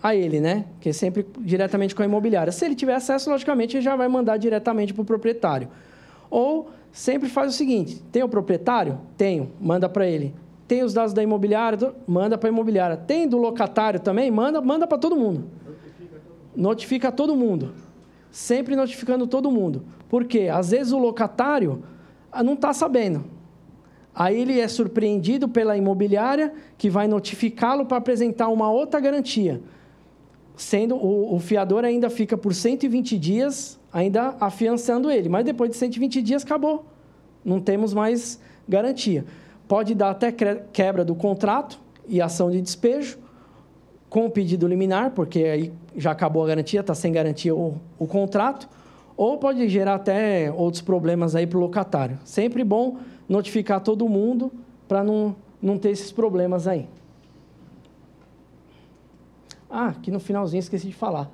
a ele, né? Que é sempre diretamente com a imobiliária. Se ele tiver acesso, logicamente, ele já vai mandar diretamente para o proprietário. Ou sempre faz o seguinte, tem o proprietário? Tenho, manda para ele. Tem os dados da imobiliária? Manda para a imobiliária. Tem do locatário também? Manda para todo mundo. Notifica todo mundo. Sempre notificando todo mundo. Por quê? Às vezes o locatário não está sabendo. Aí ele é surpreendido pela imobiliária, que vai notificá-lo para apresentar uma outra garantia. Sendo o fiador ainda fica por 120 dias, ainda afiançando ele. Mas depois de 120 dias, acabou. Não temos mais garantia. Pode dar até quebra do contrato e ação de despejo, com o pedido liminar, porque aí já acabou a garantia, está sem garantia o contrato, ou pode gerar até outros problemas aí para o locatário. Sempre bom notificar todo mundo para não ter esses problemas aí. Aqui no finalzinho esqueci de falar.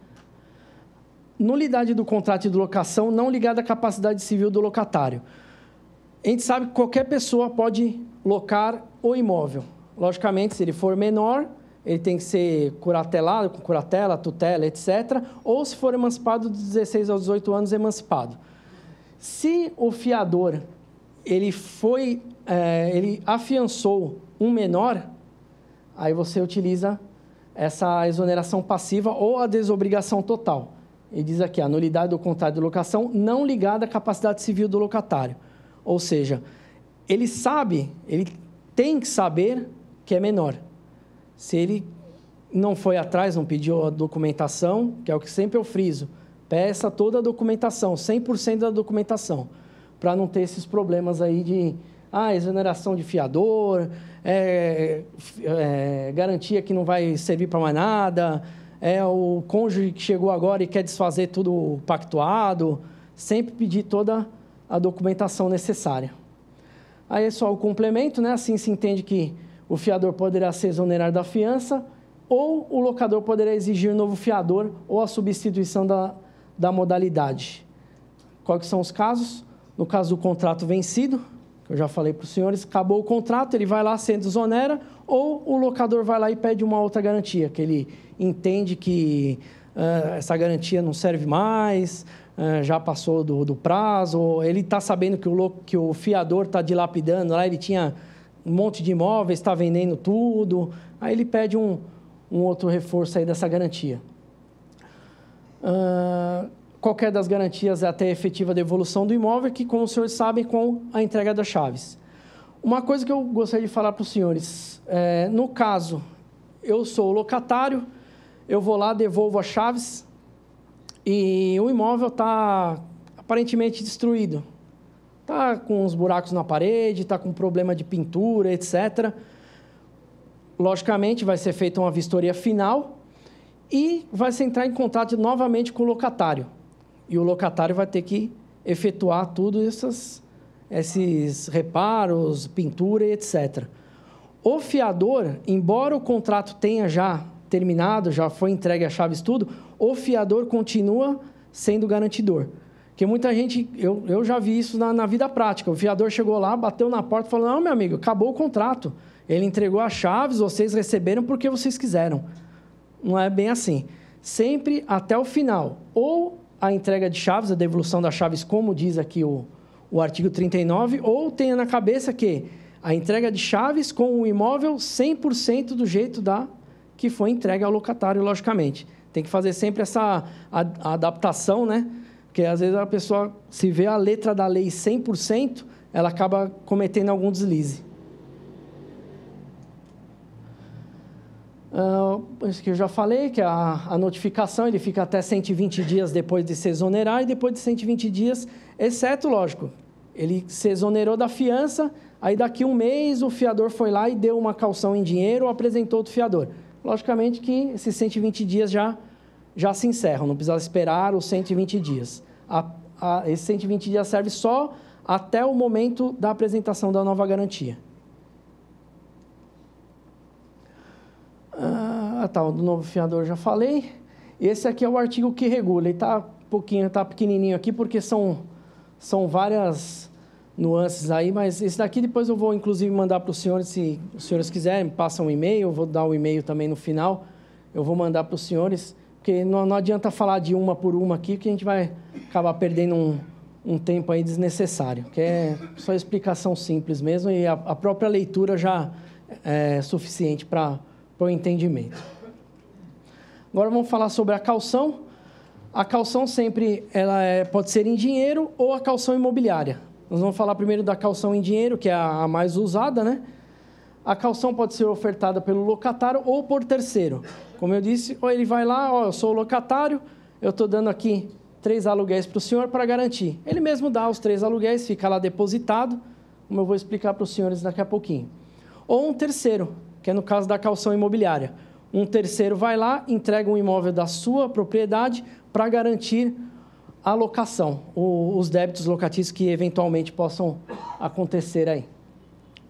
Nulidade do contrato de locação não ligada à capacidade civil do locatário. A gente sabe que qualquer pessoa pode locar o imóvel. Logicamente, se ele for menor, ele tem que ser curatelado, com curatela, tutela, etc. Ou, se for emancipado, dos 16 aos 18 anos, emancipado. Se o fiador ele afiançou um menor, aí você utiliza essa exoneração passiva ou a desobrigação total. Ele diz aqui, a nulidade do contrato de locação não ligada à capacidade civil do locatário. Ou seja, ele tem que saber que é menor. Se ele não foi atrás, não pediu a documentação, que é o que sempre eu friso, peça toda a documentação, 100% da documentação, para não ter esses problemas aí de exoneração de fiador, garantia que não vai servir para mais nada, o cônjuge que chegou agora e quer desfazer tudo pactuado, sempre pedir toda a documentação necessária. Aí é só o complemento, né? Assim se entende que o fiador poderá se exonerar da fiança ou o locador poderá exigir novo fiador ou a substituição da modalidade. Quais são os casos? No caso do contrato vencido, que eu já falei para os senhores, acabou o contrato, ele vai lá, se desonera, ou o locador vai lá e pede uma outra garantia, que ele entende que essa garantia não serve mais, já passou do prazo, ou ele está sabendo que o fiador está dilapidando, lá ele tinha um monte de imóveis, está vendendo tudo, aí ele pede um outro reforço aí dessa garantia. Qualquer das garantias é até a efetiva devolução do imóvel, que, como os senhores sabem, com a entrega das chaves. Uma coisa que eu gostaria de falar para os senhores, no caso, eu sou o locatário, eu vou lá, devolvo as chaves e o imóvel está aparentemente destruído. Está com uns buracos na parede, está com problema de pintura, etc. Logicamente, vai ser feita uma vistoria final e vai se entrar em contato novamente com o locatário. E o locatário vai ter que efetuar tudo esses reparos, pintura e etc. O fiador, embora o contrato tenha já terminado, já foi entregue as chaves tudo, o fiador continua sendo garantidor. Porque muita gente, eu já vi isso na vida prática, o fiador chegou lá, bateu na porta e falou, não, meu amigo, acabou o contrato, ele entregou as chaves, vocês receberam porque vocês quiseram. Não é bem assim. Sempre até o final. Ou a entrega de chaves, a devolução das chaves, como diz aqui o artigo 39, ou tenha na cabeça que a entrega de chaves com o imóvel 100% do jeito que foi entregue ao locatário, logicamente. Tem que fazer sempre essa adaptação, né? Porque às vezes a pessoa, se vê a letra da lei 100%, ela acaba cometendo algum deslize. Isso que eu já falei, que a notificação ele fica até 120 dias depois de se exonerar, e depois de 120 dias, exceto, lógico, ele se exonerou da fiança, aí daqui um mês o fiador foi lá e deu uma caução em dinheiro ou apresentou outro fiador. Logicamente que esses 120 dias já se encerram, não precisa esperar os 120 dias. Esses 120 dias serve só até o momento da apresentação da nova garantia. O do novo fiador já falei. Esse aqui é o artigo que regula. Ele está pequenininho aqui porque são várias nuances aí, mas esse daqui depois eu vou inclusive mandar para os senhores, se os senhores quiserem, passam um e-mail, eu vou dar o e-mail também no final, eu vou mandar para os senhores, porque não adianta falar de uma por uma aqui, que a gente vai acabar perdendo um tempo aí desnecessário, que é só explicação simples mesmo, e a própria leitura já é suficiente para o entendimento. Agora vamos falar sobre a caução. A caução sempre pode ser em dinheiro ou a caução imobiliária. Nós vamos falar primeiro da caução em dinheiro, que é a mais usada, né? A caução pode ser ofertada pelo locatário ou por terceiro. Como eu disse, ou ele vai lá, eu sou o locatário, eu estou dando aqui 3 aluguéis para o senhor para garantir. Ele mesmo dá os 3 aluguéis, fica lá depositado, como eu vou explicar para os senhores daqui a pouquinho. Ou um terceiro, que é no caso da caução imobiliária. Um terceiro vai lá, entrega um imóvel da sua propriedade para garantir a locação, os débitos locatícios que eventualmente possam acontecer aí.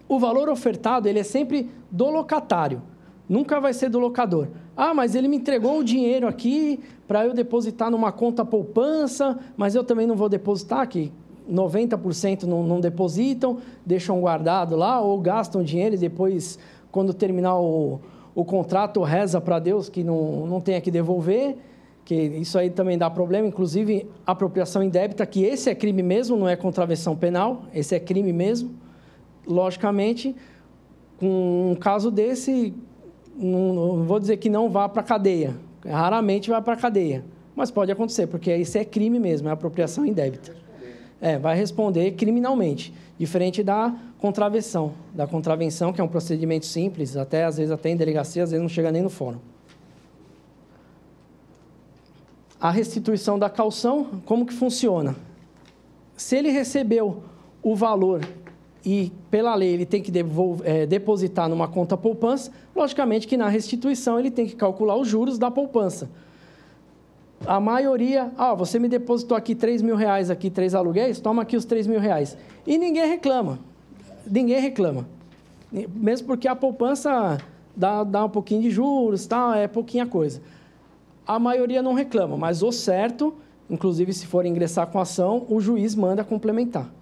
O valor ofertado ele é sempre do locatário, nunca vai ser do locador. Mas ele me entregou o dinheiro aqui para eu depositar numa conta poupança, mas eu também não vou depositar, que 90% não depositam, deixam guardado lá ou gastam dinheiro e depois, quando terminar o contrato, reza para Deus que não tenha que devolver, que isso aí também dá problema, inclusive apropriação indébita, que esse é crime mesmo, não é contravenção penal, esse é crime mesmo. Logicamente, com um caso desse, não vou dizer que não vá para a cadeia, raramente vai para a cadeia, mas pode acontecer, porque esse é crime mesmo, é apropriação indébita. Vai responder criminalmente, diferente da contravenção. Da contravenção, que é um procedimento simples, às vezes até em delegacia, às vezes não chega nem no fórum. A restituição da caução, como que funciona? Se ele recebeu o valor e, pela lei, ele tem que depositar numa conta poupança, logicamente que na restituição ele tem que calcular os juros da poupança. A maioria, você me depositou aqui R$3.000, aqui 3 aluguéis, toma aqui os R$3.000. E ninguém reclama. Ninguém reclama. Mesmo porque a poupança dá um pouquinho de juros, é pouquinha coisa. A maioria não reclama, mas o certo, inclusive se for ingressar com ação, o juiz manda complementar.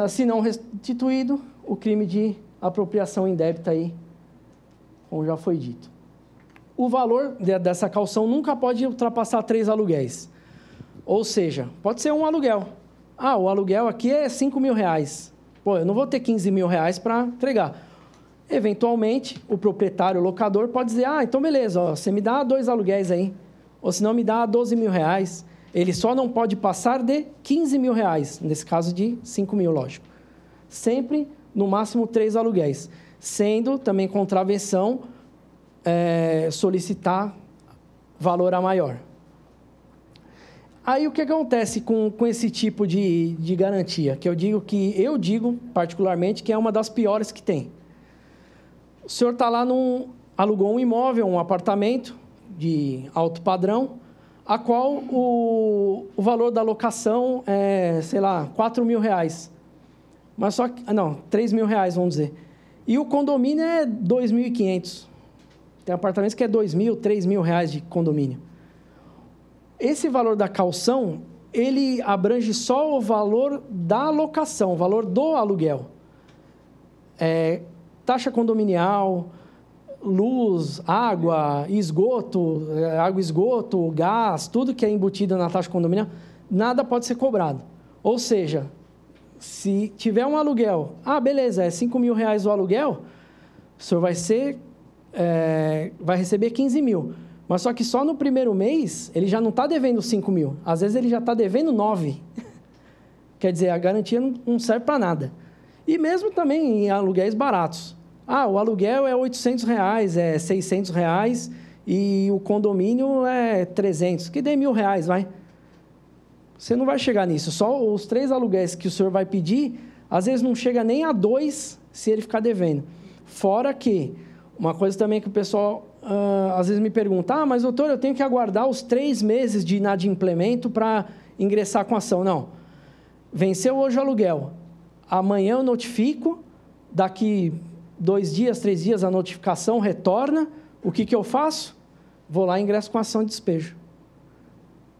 Se não restituído, o crime de apropriação indébita aí, como já foi dito. O valor dessa caução nunca pode ultrapassar 3 aluguéis. Ou seja, pode ser um aluguel. O aluguel aqui é R$5.000. Eu não vou ter R$15.000 para entregar. Eventualmente, o proprietário, o locador, pode dizer, então beleza, você me dá 2 aluguéis aí, ou se não me dá R$12.000. Ele só não pode passar de R$15.000, nesse caso de R$5.000, lógico. Sempre, no máximo, 3 aluguéis, sendo também contravenção solicitar valor a maior. Aí, o que acontece com esse tipo de garantia? Que eu digo particularmente, que é uma das piores que tem. O senhor está lá, alugou um imóvel, um apartamento de alto padrão, a qual o valor da locação é, sei lá, R$4.000. Mas só que, R$3.000, vamos dizer. E o condomínio é R$2.500. Tem apartamentos que é R$2.000, R$3.000 de condomínio. Esse valor da caução, ele abrange só o valor da locação, o valor do aluguel. Taxa condominial, luz, água, esgoto, gás, tudo que é embutido na taxa de condomínio, nada pode ser cobrado. Ou seja, se tiver um aluguel, beleza, é R$5.000 o aluguel, o senhor vai receber 15 mil. Mas só que só no primeiro mês, ele já não está devendo 5 mil. Às vezes ele já está devendo 9. Quer dizer, a garantia não serve para nada. E mesmo também em aluguéis baratos. O aluguel é R$800, é R$600 e o condomínio é 300, que dê R$1.000, vai. Você não vai chegar nisso. Só os 3 aluguéis que o senhor vai pedir, às vezes não chega nem a 2 se ele ficar devendo. Fora que, uma coisa também que o pessoal às vezes me pergunta, mas doutor, eu tenho que aguardar os 3 meses de inadimplemento para ingressar com a ação. Não. Venceu hoje o aluguel. Amanhã eu notifico, daqui 2 dias, 3 dias, a notificação retorna. O que eu faço? Vou lá e ingresso com a ação de despejo.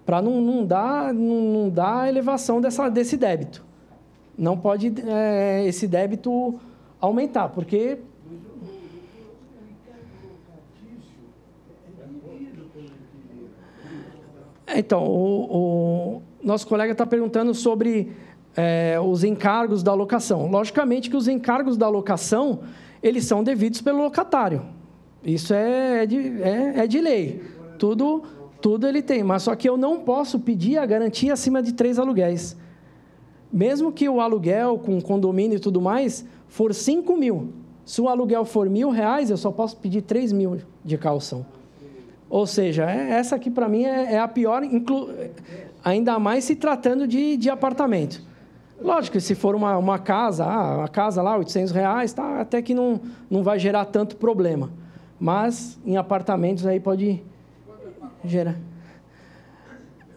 Para não dar elevação desse débito. Não pode esse débito aumentar, porque... Então, o nosso colega está perguntando sobre os encargos da locação. Logicamente que os encargos da locação, eles são devidos pelo locatário. Isso é de lei. Tudo ele tem, mas só que eu não posso pedir a garantia acima de 3 aluguéis. Mesmo que o aluguel com condomínio e tudo mais for 5 mil. Se o aluguel for R$1.000, eu só posso pedir 3 mil de caução. Ou seja, essa aqui para mim é a pior, ainda mais se tratando de apartamento. Lógico que se for uma casa, a casa lá, R$800, tá, até que não vai gerar tanto problema. Mas em apartamentos aí pode gerar.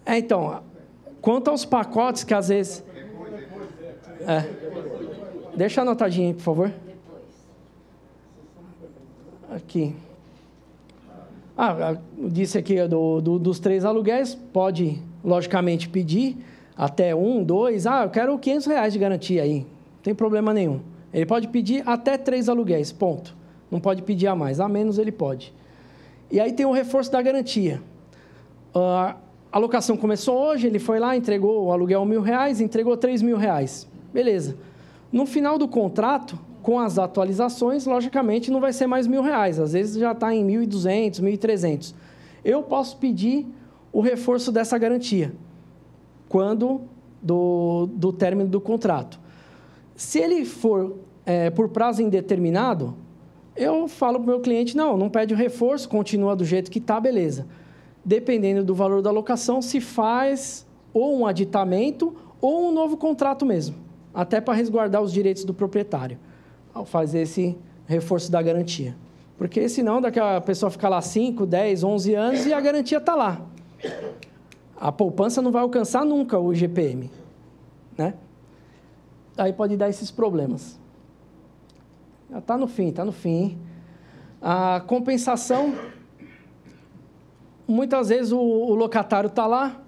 Então, quanto aos pacotes que às vezes... Deixa anotadinho aí, por favor. Aqui. Disse aqui dos 3 aluguéis, pode, logicamente, pedir até 1, 2, eu quero R$500 de garantia aí, não tem problema nenhum. Ele pode pedir até 3 aluguéis, ponto. Não pode pedir a mais, a menos ele pode. E aí tem o reforço da garantia. A locação começou hoje, ele foi lá, entregou o aluguel R$1.000, entregou R$3.000. Beleza. No final do contrato, com as atualizações, logicamente, não vai ser mais R$1.000. Às vezes já está em 1.200, 1.300. Eu posso pedir o reforço dessa garantia, quando do término do contrato. Se ele for por prazo indeterminado, eu falo para o meu cliente, não pede o reforço, continua do jeito que está, beleza. Dependendo do valor da locação, se faz ou um aditamento ou um novo contrato mesmo, até para resguardar os direitos do proprietário, ao fazer esse reforço da garantia. Porque senão daqui a pessoa fica lá 5, 10, 11 anos e a garantia está lá. A poupança não vai alcançar nunca o IGPM, né? Aí pode dar esses problemas. Está no fim. A compensação, muitas vezes o locatário está lá,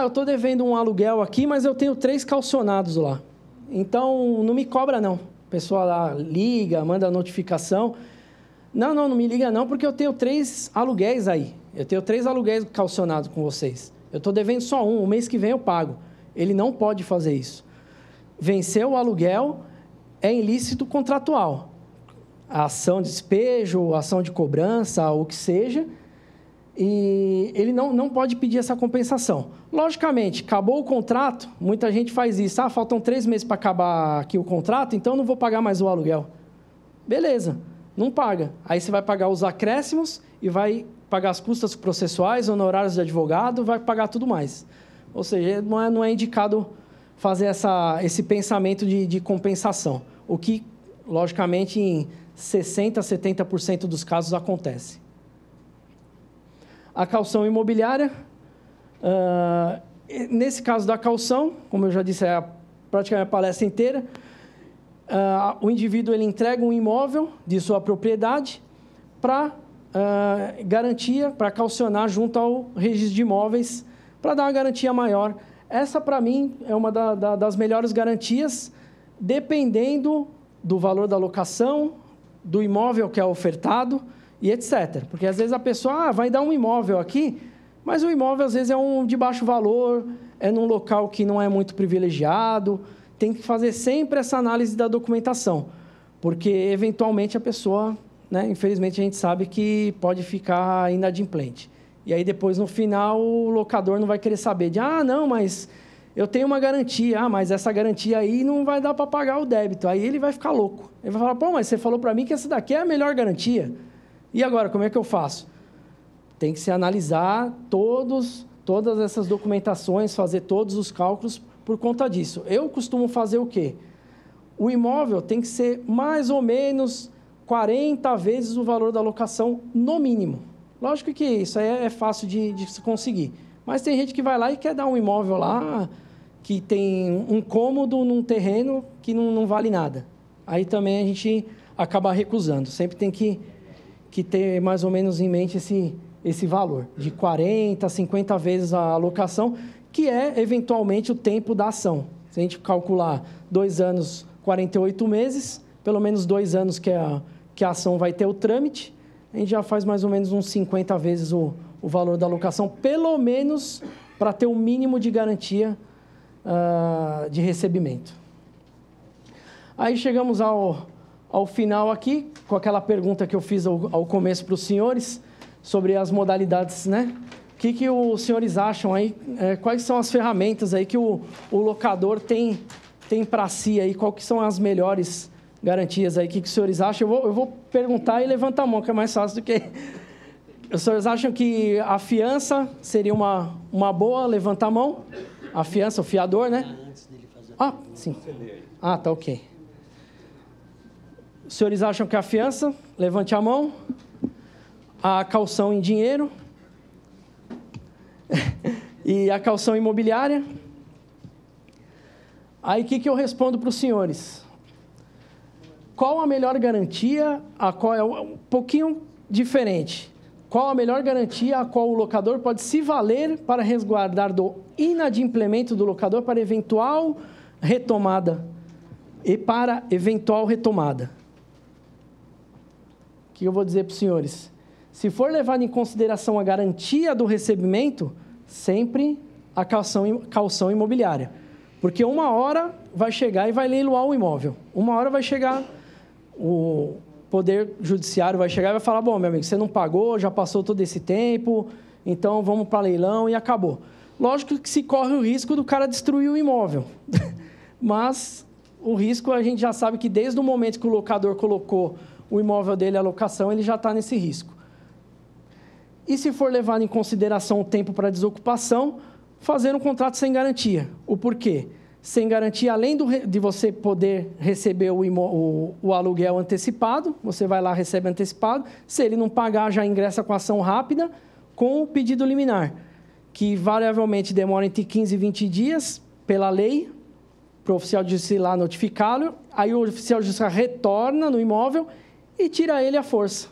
eu estou devendo um aluguel aqui, mas eu tenho 3 calcionados lá. Então, não me cobra não. A pessoa lá liga, manda notificação. Não me liga não, porque eu tenho 3 aluguéis aí. Eu tenho 3 aluguéis calcionados com vocês. Eu estou devendo só um, o mês que vem eu pago. Ele não pode fazer isso. Venceu o aluguel, é ilícito contratual. A ação de despejo, ação de cobrança, o que seja, e ele não pode pedir essa compensação. Logicamente, acabou o contrato, muita gente faz isso. Faltam 3 meses para acabar aqui o contrato, então não vou pagar mais o aluguel. Beleza, não paga. Aí você vai pagar os acréscimos e vai pagar as custas processuais, honorários de advogado, vai pagar tudo mais. Ou seja, não é indicado fazer esse pensamento de compensação, o que, logicamente, em 60% a 70% dos casos acontece. A caução imobiliária, nesse caso da caução, como eu já disse, praticamente a palestra inteira, o indivíduo ele entrega um imóvel de sua propriedade para garantia, para caucionar junto ao registro de imóveis, para dar uma garantia maior. Essa, para mim, é uma das melhores garantias, dependendo do valor da locação, do imóvel que é ofertado e etc. Porque, às vezes, a pessoa vai dar um imóvel aqui, mas o imóvel, às vezes, é um de baixo valor, é num local que não é muito privilegiado. Tem que fazer sempre essa análise da documentação, porque, eventualmente, a pessoa, né, infelizmente, a gente sabe que pode ficar inadimplente. E aí, depois, no final, o locador não vai querer saber de, não, mas eu tenho uma garantia, mas essa garantia aí não vai dar para pagar o débito. Aí ele vai ficar louco. Ele vai falar, pô, mas você falou para mim que essa daqui é a melhor garantia. E agora, como é que eu faço? Tem que se analisar todas essas documentações, fazer todos os cálculos por conta disso. Eu costumo fazer o quê? O imóvel tem que ser mais ou menos 40 vezes o valor da locação, no mínimo. Lógico que isso aí é fácil de se conseguir. Mas tem gente que vai lá e quer dar um imóvel lá, que tem um cômodo num terreno que não vale nada. Aí também a gente acaba recusando. Sempre tem que ter mais ou menos em mente esse valor, de 40, 50 vezes a alocação, que é, eventualmente, o tempo da ação. Se a gente calcular 2 anos, 48 meses, pelo menos 2 anos que a ação vai ter o trâmite, a gente já faz mais ou menos uns 50 vezes o valor da alocação, pelo menos para ter um mínimo de garantia de recebimento. Aí chegamos ao final aqui, com aquela pergunta que eu fiz ao começo para os senhores, sobre as modalidades, né? O que os senhores acham aí? Quais são as ferramentas aí que o locador tem para si aí? Qual que são as melhores garantias aí? O que os senhores acham? Eu vou perguntar e levantar a mão, que é mais fácil do que... Os senhores acham que a fiança seria uma boa? Levanta a mão. A fiança, o fiador, né? Sim. Tá ok. Os senhores acham que a fiança? Levante a mão. A caução em dinheiro. E a caução imobiliária. Aí, o que eu respondo para os senhores? Qual a melhor garantia? A qual é um pouquinho diferente. Qual a melhor garantia a qual o locador pode se valer para resguardar do inadimplemento do locador para eventual retomada? E para eventual retomada. O que eu vou dizer para os senhores? Se for levado em consideração a garantia do recebimento, sempre a caução imobiliária. Porque uma hora vai chegar e vai leiloar o imóvel. Uma hora vai chegar o Poder Judiciário, vai chegar e vai falar, bom, meu amigo, você não pagou, já passou todo esse tempo, então vamos para leilão e acabou. Lógico que se corre o risco do cara destruir o imóvel. Mas o risco a gente já sabe que desde o momento que o locador colocou o imóvel dele à locação, ele já está nesse risco. E se for levado em consideração o tempo para desocupação, fazer um contrato sem garantia. O porquê? Sem garantia, além de você poder receber o aluguel antecipado, você vai lá, recebe antecipado, se ele não pagar, já ingressa com ação rápida, com o pedido liminar, que variavelmente demora entre 15 e 20 dias, pela lei, para o oficial de justiça ir lá notificá-lo, aí o oficial de justiça retorna no imóvel e tira ele à força.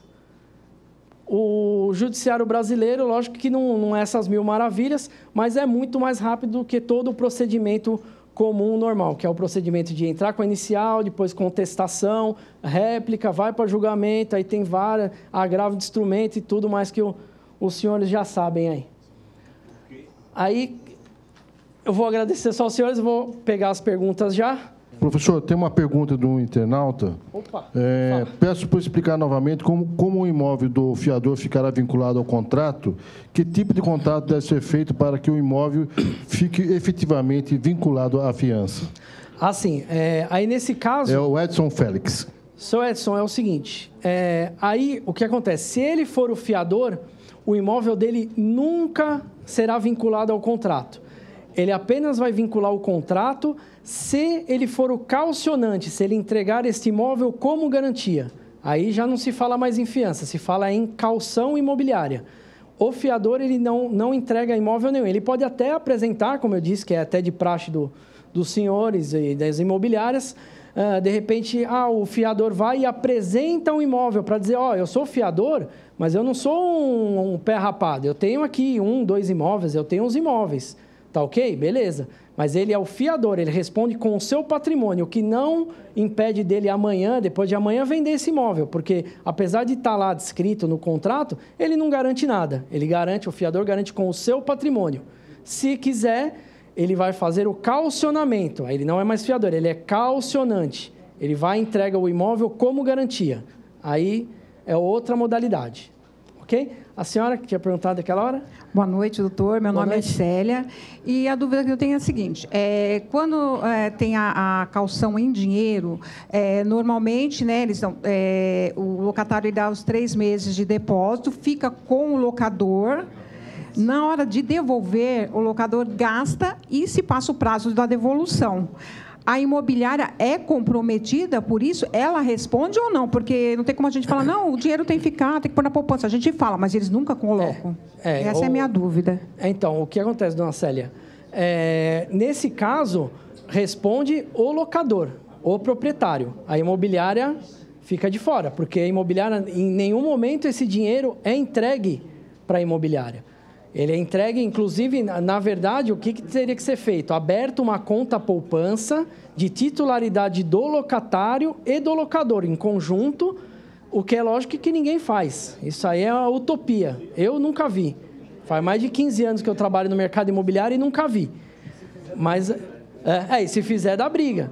O judiciário brasileiro, lógico que não é essas mil maravilhas, mas é muito mais rápido do que todo o procedimento comum, normal, que é o procedimento de entrar com a inicial, depois contestação, réplica, vai para julgamento, aí tem várias, agravo de instrumento e tudo mais que os senhores já sabem aí. Aí, eu vou agradecer só aos senhores, vou pegar as perguntas já. Professor, tem uma pergunta de um internauta. Opa! Peço para explicar novamente como o imóvel do fiador ficará vinculado ao contrato, que tipo de contrato deve ser feito para que o imóvel fique efetivamente vinculado à fiança. Assim, aí nesse caso... É o Edson Félix. Seu Edson, é o seguinte, aí o que acontece? Se ele for o fiador, o imóvel dele nunca será vinculado ao contrato. Ele apenas vai vincular o contrato se ele for o caucionante, se ele entregar este imóvel como garantia. Aí já não se fala mais em fiança, se fala em caução imobiliária. O fiador, ele não entrega imóvel nenhum. Ele pode até apresentar, como eu disse, que é até de praxe dos senhores e das imobiliárias, de repente, o fiador vai e apresenta um imóvel para dizer, eu sou fiador, mas eu não sou um pé rapado. Eu tenho aqui 1, 2 imóveis, eu tenho uns imóveis. Tá ok? Beleza. Mas ele é o fiador, ele responde com o seu patrimônio, o que não impede dele amanhã, depois de amanhã, vender esse imóvel, porque apesar de estar lá descrito no contrato, ele não garante nada. Ele garante, o fiador garante com o seu patrimônio. Se quiser, ele vai fazer o calcionamento. Aí ele não é mais fiador, ele é calcionante. Ele vai e entrega o imóvel como garantia. Aí é outra modalidade. Ok? A senhora que tinha perguntado naquela hora? Boa noite, doutor. Meu nome é Célia. E a dúvida que eu tenho é a seguinte: quando tem a caução em dinheiro, normalmente, né, eles dão, o locatário dá os 3 meses de depósito, fica com o locador. Na hora de devolver, o locador gasta e se passa o prazo da devolução. A imobiliária é comprometida por isso? Ela responde ou não? Porque não tem como a gente falar, não, o dinheiro tem que ficar, tem que pôr na poupança. A gente fala, mas eles nunca colocam. Essa é a minha dúvida. Então, o que acontece, dona Célia? Nesse caso, responde o locador, o proprietário. A imobiliária fica de fora, porque a imobiliária, em nenhum momento, esse dinheiro é entregue para a imobiliária. Ele é entregue, inclusive, na verdade, o que teria que ser feito? Aberto uma conta poupança de titularidade do locatário e do locador, em conjunto, o que é lógico que ninguém faz. Isso aí é uma utopia. Eu nunca vi. Faz mais de 15 anos que eu trabalho no mercado imobiliário e nunca vi. Mas, e se fizer, dá briga.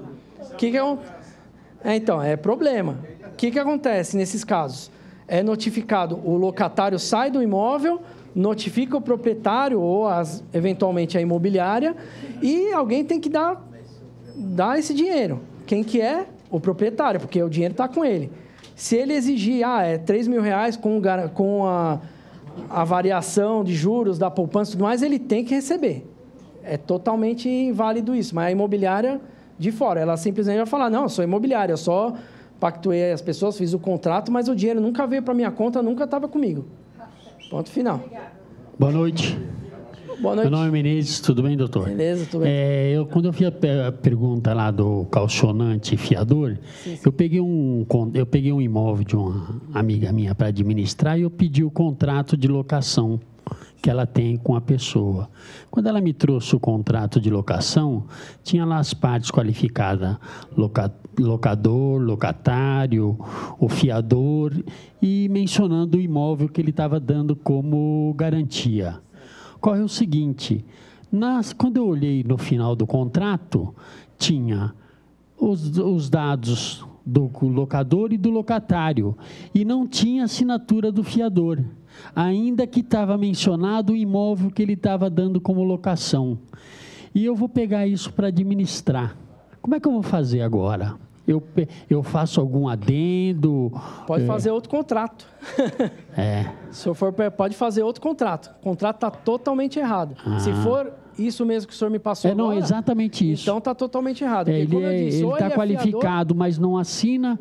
Então, é problema. O que acontece nesses casos? É notificado, o locatário sai do imóvel, notifica o proprietário ou, eventualmente, a imobiliária e alguém tem que dar esse dinheiro. Quem que é? O proprietário, porque o dinheiro está com ele. Se ele exigir, R$3.000 com a variação de juros da poupança e tudo mais, ele tem que receber. É totalmente inválido isso, mas a imobiliária de fora, ela simplesmente vai falar, não, eu sou imobiliária, eu só pactuei as pessoas, fiz o contrato, mas o dinheiro nunca veio para minha conta, nunca estava comigo. Ponto final. Boa noite. Boa noite. Meu nome é Menezes, tudo bem, doutor? Beleza, tudo bem. Quando eu fiz a pergunta lá do calcionante e fiador, sim. Eu peguei um imóvel de uma amiga minha para administrar e eu pedi o contrato de locação que ela tem com a pessoa. Quando ela me trouxe o contrato de locação, tinha lá as partes qualificadas, locador, locatário, o fiador, e mencionando o imóvel que ele estava dando como garantia. Ocorre o seguinte, quando eu olhei no final do contrato, tinha os dados do locador e do locatário, e não tinha assinatura do fiador, ainda que estava mencionado o imóvel que ele estava dando como locação. E eu vou pegar isso para administrar. Como é que eu vou fazer agora? Eu faço algum adendo? Pode fazer outro contrato. Se for, pode fazer outro contrato. O contrato está totalmente errado. Se for isso mesmo que o senhor me passou agora... Não, exatamente isso. Então está totalmente errado. Ele está qualificado, mas não assina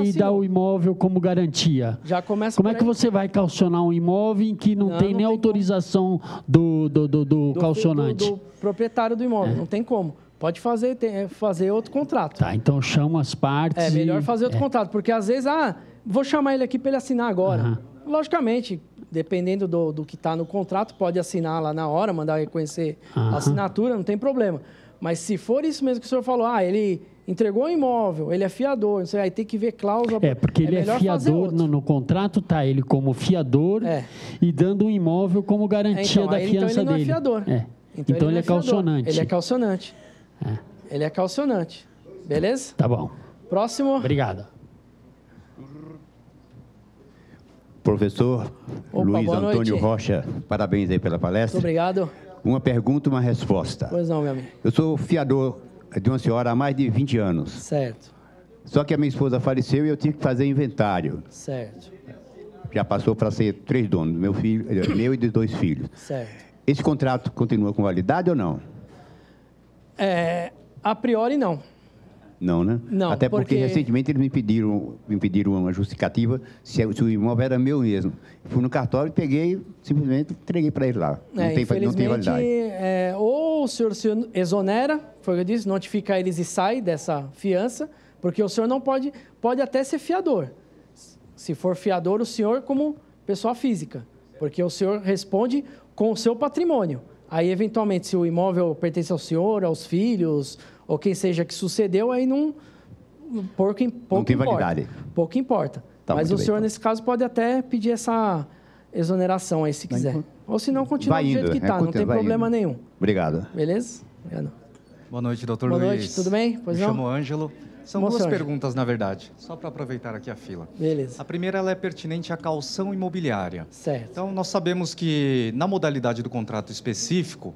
e dá o imóvel como garantia. Já começa. Como é que você vai calcionar um imóvel em que não tem nem autorização do calcionante? Do proprietário do imóvel, não tem como. Pode fazer outro contrato. Tá, então chama as partes. É melhor fazer outro contrato, porque às vezes, vou chamar ele aqui para ele assinar agora. Logicamente, dependendo do que está no contrato, pode assinar lá na hora, mandar reconhecer a assinatura, não tem problema. Mas se for isso mesmo que o senhor falou, ele entregou o imóvel, ele é fiador, não sei, aí tem que ver cláusula. Porque ele é fiador, no contrato está ele como fiador e dando um imóvel como garantia da fiança então ele dele. Não é fiador. Então ele é calcionante. Ele é calcionante. Ele é calcionante. Beleza? Tá bom. Próximo. Obrigado. Professor Luiz Antônio Rocha, parabéns aí pela palestra. Muito obrigado. Uma pergunta e uma resposta. Pois não, meu amigo. Eu sou fiador de uma senhora há mais de 20 anos. Certo. Só que a minha esposa faleceu e eu tive que fazer inventário. Certo. Já passou para ser 3 donos, meu e de 2 filhos. Certo. Esse contrato continua com validade ou não? A priori, não. Não, né? Não, até porque recentemente eles me pediram uma justificativa se o imóvel era meu mesmo. Fui no cartório e peguei, simplesmente entreguei para ele lá. Não tem validade. Ou o senhor se exonera, foi o que eu disse, notifica eles e sai dessa fiança, porque o senhor não pode até ser fiador. Se for fiador, o senhor como pessoa física, porque o senhor responde com o seu patrimônio. Aí, eventualmente, se o imóvel pertence ao senhor, aos filhos, ou quem seja que sucedeu, aí não tem importa. Validade. Pouco importa. Tá, mas o senhor, nesse caso, pode até pedir essa exoneração aí, se quiser. Ou se não, continua do jeito que está, não tem problema nenhum. Obrigado. Beleza? Obrigado. Boa noite, doutor Luiz. Boa noite, tudo bem? Me chamo Ângelo. São duas perguntas, na verdade, só para aproveitar aqui a fila. Beleza. A primeira ela é pertinente à caução imobiliária. Certo. Então, nós sabemos que, na modalidade do contrato específico,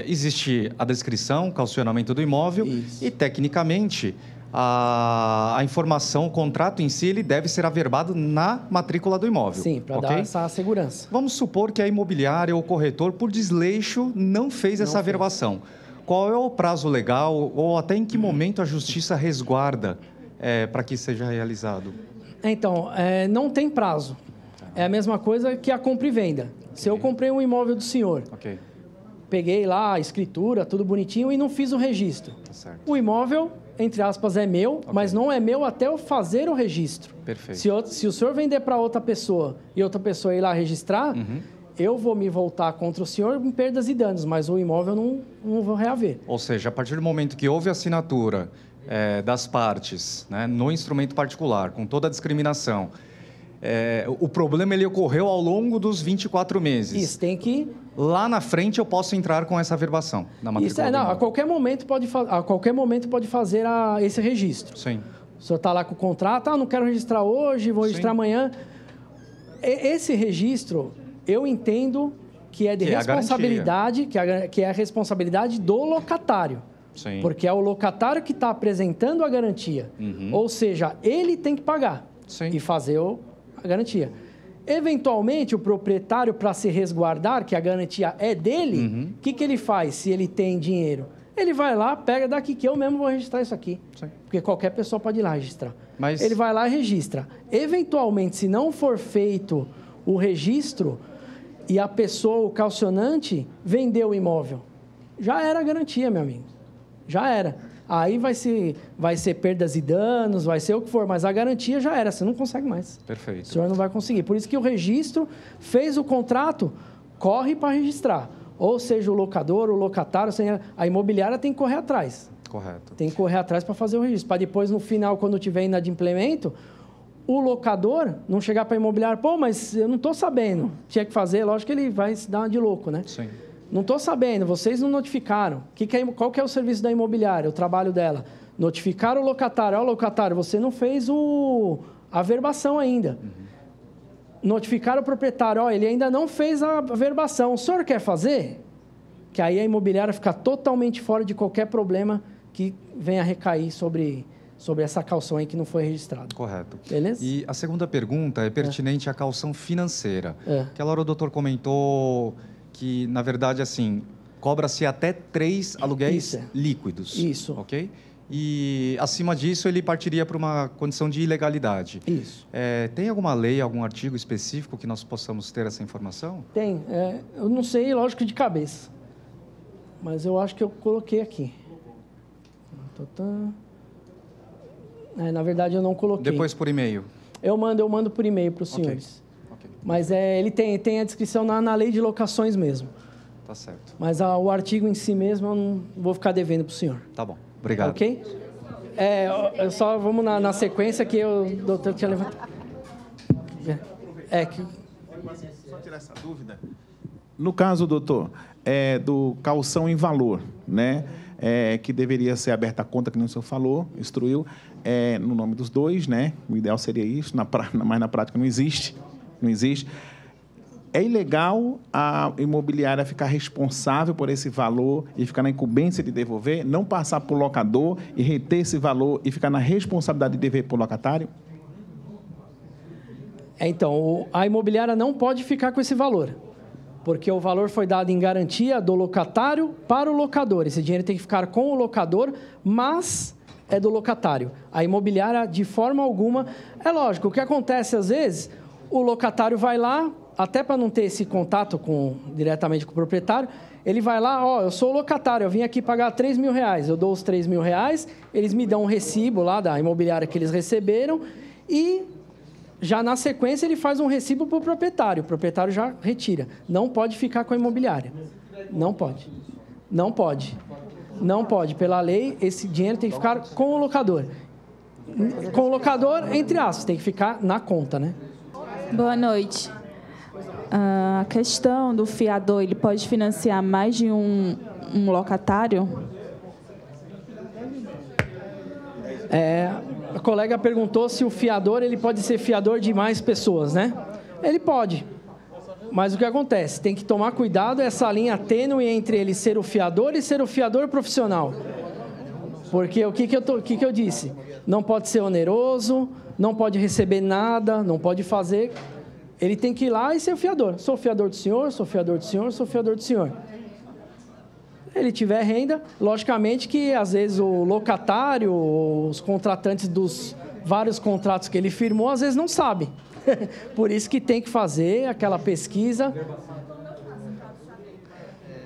existe a descrição, calcionamento do imóvel. Isso. E, tecnicamente, a informação, o contrato em si, ele deve ser averbado na matrícula do imóvel. Sim, para dar essa segurança. Vamos supor que a imobiliária ou o corretor, por desleixo, não fez essa averbação. Qual é o prazo legal ou até em que momento a justiça resguarda para que seja realizado? Então, não tem prazo. É a mesma coisa que a compra e venda. Se eu comprei um imóvel do senhor, peguei lá a escritura, tudo bonitinho, e não fiz o registro. Certo. O imóvel, entre aspas, é meu, mas não é meu até eu fazer o registro. Perfeito. Se o senhor vender para outra pessoa e outra pessoa ir lá registrar... eu vou me voltar contra o senhor em perdas e danos, mas o imóvel não vou reaver. Ou seja, a partir do momento que houve assinatura das partes, né, no instrumento particular, com toda a discriminação, o problema ele ocorreu ao longo dos 24 meses. Isso, tem que... Lá na frente eu posso entrar com essa averbação na matrícula. Isso, a qualquer momento pode fazer esse registro. Sim. O senhor está lá com o contrato, não quero registrar hoje, vou registrar amanhã. Esse registro... eu entendo que é de responsabilidade, que é a responsabilidade do locatário. Sim. Porque é o locatário que está apresentando a garantia. Ou seja, ele tem que pagar e fazer a garantia. Eventualmente, o proprietário, para se resguardar, que a garantia é dele, o que ele faz se ele tem dinheiro? Ele vai lá, pega daqui que eu mesmo vou registrar isso aqui. Sim. Porque qualquer pessoa pode ir lá registrar. Ele vai lá e registra. Eventualmente, se não for feito o registro... e a pessoa, o calcionante, vendeu o imóvel. Já era a garantia, meu amigo. Já era. Aí vai ser perdas e danos, vai ser o que for, mas a garantia já era, você não consegue mais. Perfeito. O senhor não vai conseguir. Por isso que o registro, fez o contrato, corre para registrar. Ou seja, o locador, o locatário, a imobiliária tem que correr atrás. Correto. Tem que correr atrás para fazer o registro. Para depois, no final, quando tiver inadimplemento... o locador não chegar para a imobiliária, mas eu não estou sabendo. Tinha que fazer, lógico que ele vai se dar de louco, né? Sim. Não estou sabendo, vocês não notificaram. Qual que é o serviço da imobiliária, o trabalho dela? Notificar o locatário. Locatário, você não fez a averbação ainda. Notificar o proprietário, ele ainda não fez a averbação. O senhor quer fazer? Que aí a imobiliária fica totalmente fora de qualquer problema que venha a recair sobre essa caução aí que não foi registrada. Correto. Beleza? E a segunda pergunta é pertinente à caução financeira. Aquela hora o doutor comentou que, na verdade, assim, cobra-se até 3 aluguéis líquidos. Isso. Ok? E, acima disso, ele partiria para uma condição de ilegalidade. Isso. Tem alguma lei, algum artigo específico que nós possamos ter essa informação? Tem. Eu não sei, lógico, de cabeça. Mas eu acho que eu coloquei aqui. Na verdade, eu não coloquei. Depois por e-mail? Eu mando por e-mail para os senhores. Okay. Mas ele tem a descrição na lei de locações mesmo. Tá certo. Mas o artigo em si mesmo eu não vou ficar devendo para o senhor. Tá bom. Obrigado. Ok? Só vamos na sequência que o doutor tinha levantado. Só tirar essa dúvida. No caso, doutor, do calção em valor, né? Que deveria ser aberta a conta, que nem o senhor falou, instruiu, no nome dos dois, né? O ideal seria isso, mas na prática não existe. É ilegal a imobiliária ficar responsável por esse valor e ficar na incumbência de devolver, não passar para o locador e reter esse valor e ficar na responsabilidade de dever para o locatário? Então, a imobiliária não pode ficar com esse valor, porque o valor foi dado em garantia do locatário para o locador. Esse dinheiro tem que ficar com o locador, mas é do locatário. A imobiliária, de forma alguma... É lógico, o que acontece às vezes, o locatário vai lá, até para não ter esse contato diretamente com o proprietário, ele vai lá, eu sou o locatário, eu vim aqui pagar R$3.000, eu dou os R$3.000, eles me dão um recibo lá da imobiliária que eles receberam e Já na sequência, ele faz um recibo para o proprietário já retira. Não pode ficar com a imobiliária. Não pode. Não pode. Não pode. Pela lei, esse dinheiro tem que ficar com o locador. Com o locador, entre aspas, tem que ficar na conta, né? Boa noite. A questão do fiador, ele pode financiar mais de um locatário? A colega perguntou se o fiador ele pode ser fiador de mais pessoas, né? Ele pode. Mas o que acontece? Tem que tomar cuidado essa linha tênue entre ele ser o fiador e ser o fiador profissional. Porque o que eu disse? Não pode ser oneroso, não pode receber nada, não pode fazer. Ele tem que ir lá e ser o fiador. Sou fiador do senhor, sou fiador do senhor, sou fiador do senhor. Ele tiver renda, logicamente que às vezes o locatário, os contratantes dos vários contratos que ele firmou, às vezes não sabem. Por isso que tem que fazer aquela pesquisa.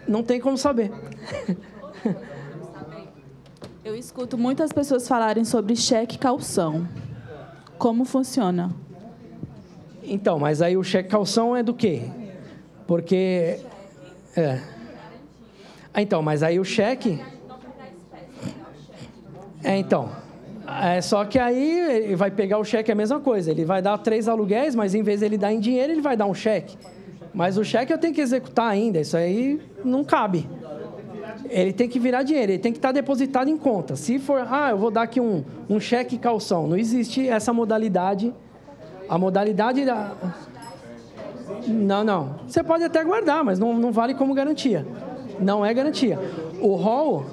Não tem como saber. Eu escuto muitas pessoas falarem sobre cheque calção. Como funciona? Então, mas aí o cheque calção é do quê? Porque... Então, mas aí o cheque... Só que aí ele vai pegar o cheque, é a mesma coisa. Ele vai dar 3 aluguéis, mas em vez de ele dar em dinheiro, ele vai dar um cheque. Mas o cheque eu tenho que executar ainda. Isso aí não cabe. Ele tem que virar dinheiro, ele tem que estar depositado em conta. Se for, eu vou dar aqui um cheque calção. Não existe essa modalidade. A modalidade da... Não. Você pode até guardar, mas não vale como garantia. Não é garantia. O rol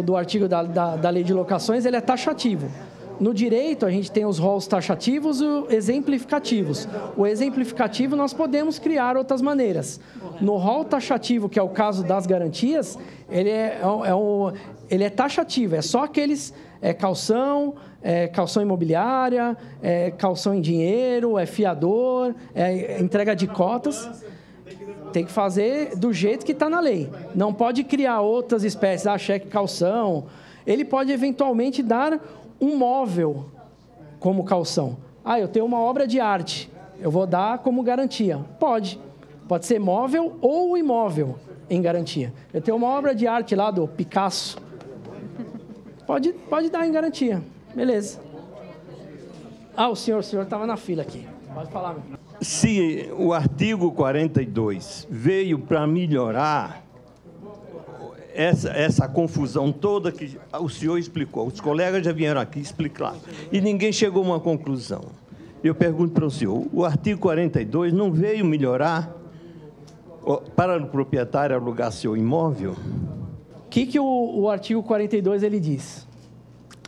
do artigo da lei de locações, ele é taxativo. No direito, a gente tem os rols taxativos e os exemplificativos. O exemplificativo, nós podemos criar outras maneiras. No rol taxativo, que é o caso das garantias, ele é taxativo. É só aqueles calção imobiliária, calção em dinheiro, fiador, entrega de cotas. Tem que fazer do jeito que está na lei. Não pode criar outras espécies, cheque calção. Ele pode, eventualmente, dar um móvel como calção. Eu tenho uma obra de arte, eu vou dar como garantia. Pode ser móvel ou imóvel em garantia. Eu tenho uma obra de arte lá do Picasso. Pode dar em garantia. Beleza. O senhor estava na fila aqui. Pode falar, meu. Se o artigo 42 veio para melhorar essa confusão toda que o senhor explicou, os colegas já vieram aqui explicar, e ninguém chegou a uma conclusão. Eu pergunto para o senhor, o artigo 42 não veio melhorar para o proprietário alugar seu imóvel? O que o artigo 42 ele diz?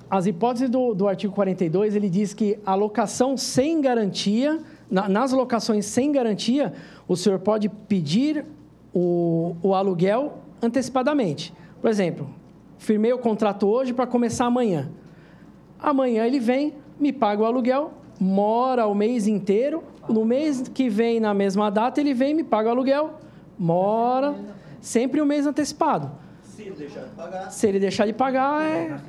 As hipóteses do artigo 42, ele diz que a locação sem garantia... Nas locações sem garantia, o senhor pode pedir o aluguel antecipadamente. Por exemplo, firmei o contrato hoje para começar amanhã. Amanhã ele vem, me paga o aluguel, mora o mês inteiro. No mês que vem, na mesma data, ele vem, me paga o aluguel, mora, sempre um mês antecipado. Se ele deixar de pagar,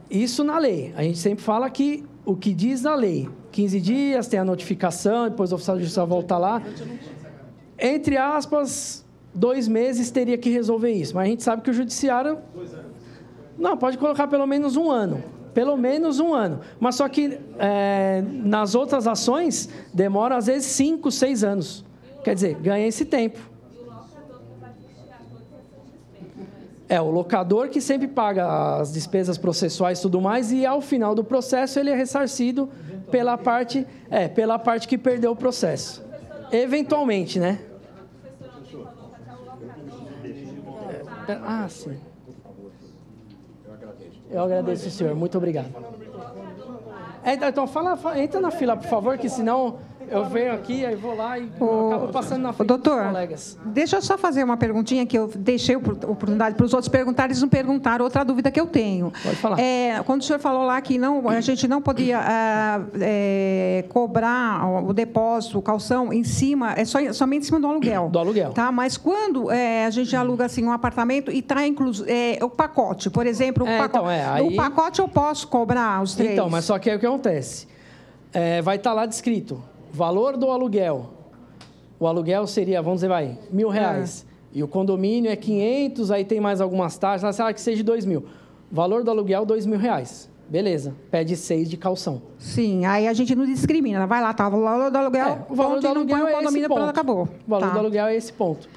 isso na lei. A gente sempre fala que o que diz na lei, 15 dias, tem a notificação, depois o oficial de justiça volta lá. Entre aspas, 2 meses teria que resolver isso. Mas a gente sabe que o judiciário... Não, pode colocar pelo menos 1 ano. Pelo menos 1 ano. Mas só que nas outras ações, demora às vezes 5, 6 anos. Quer dizer, ganha esse tempo. O locador que sempre paga as despesas processuais e tudo mais, e ao final do processo ele é ressarcido pela parte que perdeu o processo. Eventualmente, né? Sim. Eu agradeço, senhor. Muito obrigado. Então, entra na fila, por favor, que senão Eu venho aqui, aí vou lá e acabo passando na frente doutor, dos colegas. Deixa eu só fazer uma perguntinha que eu deixei a oportunidade para os outros perguntarem, eles não perguntaram, outra dúvida que eu tenho. Pode falar. Quando o senhor falou lá que a gente não podia cobrar o depósito, o calção, em cima, somente em cima do aluguel. Do aluguel. Tá? Mas quando a gente aluga assim, um apartamento e está incluso o pacote, por exemplo, no pacote eu posso cobrar os 3. Então, mas só que aí o que acontece? Vai estar lá descrito, valor do aluguel. O aluguel seria, vamos dizer, R$1.000. E o condomínio é 500, aí tem mais algumas taxas, que seja 2.000. Valor do aluguel, R$2.000. Beleza, pede 6 de calção. Sim, aí a gente não discrimina. Vai lá, tá, o valor do aluguel, o valor do aluguel é esse ponto. Acabou. O valor do aluguel é esse ponto.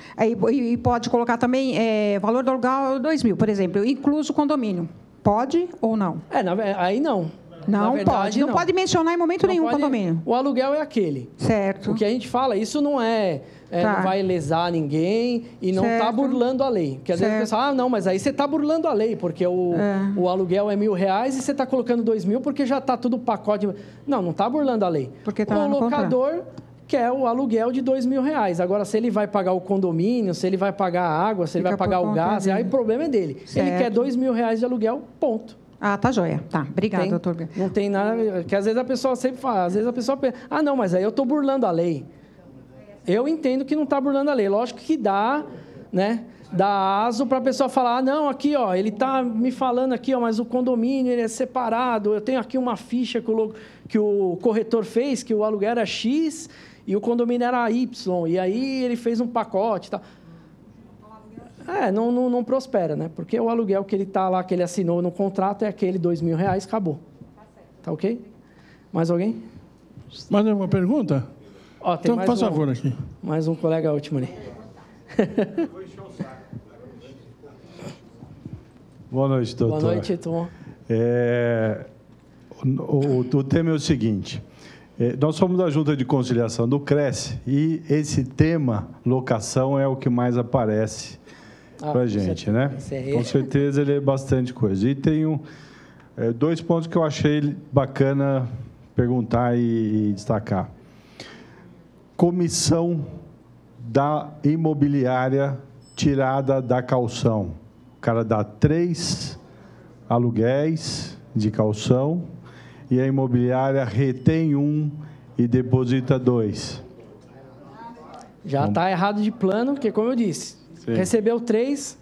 E pode colocar também, valor do aluguel 2.000, por exemplo, incluso o condomínio. Pode ou não? Aí não. Não verdade, pode. Não pode mencionar em momento nenhum o condomínio. O aluguel é aquele. Certo. O que a gente fala, isso não não vai lesar ninguém e não está burlando a lei. Porque às vezes a pessoa não, mas aí você está burlando a lei, porque o aluguel é R$1.000 e você está colocando 2.000 porque já está tudo pacote. Não está burlando a lei. Porque tá o locador quer o aluguel de R$2.000. Agora, se ele vai pagar o condomínio, se ele vai pagar a água, se ele vai pagar o gás, aí o problema é dele. Certo. Ele quer R$2.000 de aluguel, ponto. Tá joia. Tá, obrigada, doutor. Não tem nada, que às vezes a pessoa sempre fala, às vezes a pessoa pensa, não, mas aí eu estou burlando a lei. Eu entendo que não está burlando a lei. Lógico que dá, né? Dá aso para a pessoa falar, não, aqui, ele está me falando aqui, mas o condomínio ele é separado, eu tenho aqui uma ficha que o corretor fez, que o aluguel era X e o condomínio era Y, e aí ele fez um pacote e tal. Não prospera, né? Porque o aluguel que ele está lá, que ele assinou no contrato, é aquele R$2.000, acabou. Tá ok? Mais alguém? Mais alguma pergunta? Tem então, faz favor aqui. Mais um colega último ali. Boa noite, doutor. Boa noite, Tom. O tema é o seguinte. Nós somos da Junta de Conciliação do Cresce e esse tema, locação, é o que mais aparece para a gente, né? Com certeza ele é bastante coisa. E tenho 2 pontos que eu achei bacana perguntar e destacar. Comissão da imobiliária tirada da calção. O cara dá 3 aluguéis de calção e a imobiliária retém 1 e deposita 2. Já está errado de plano, porque, como eu disse, recebeu 3,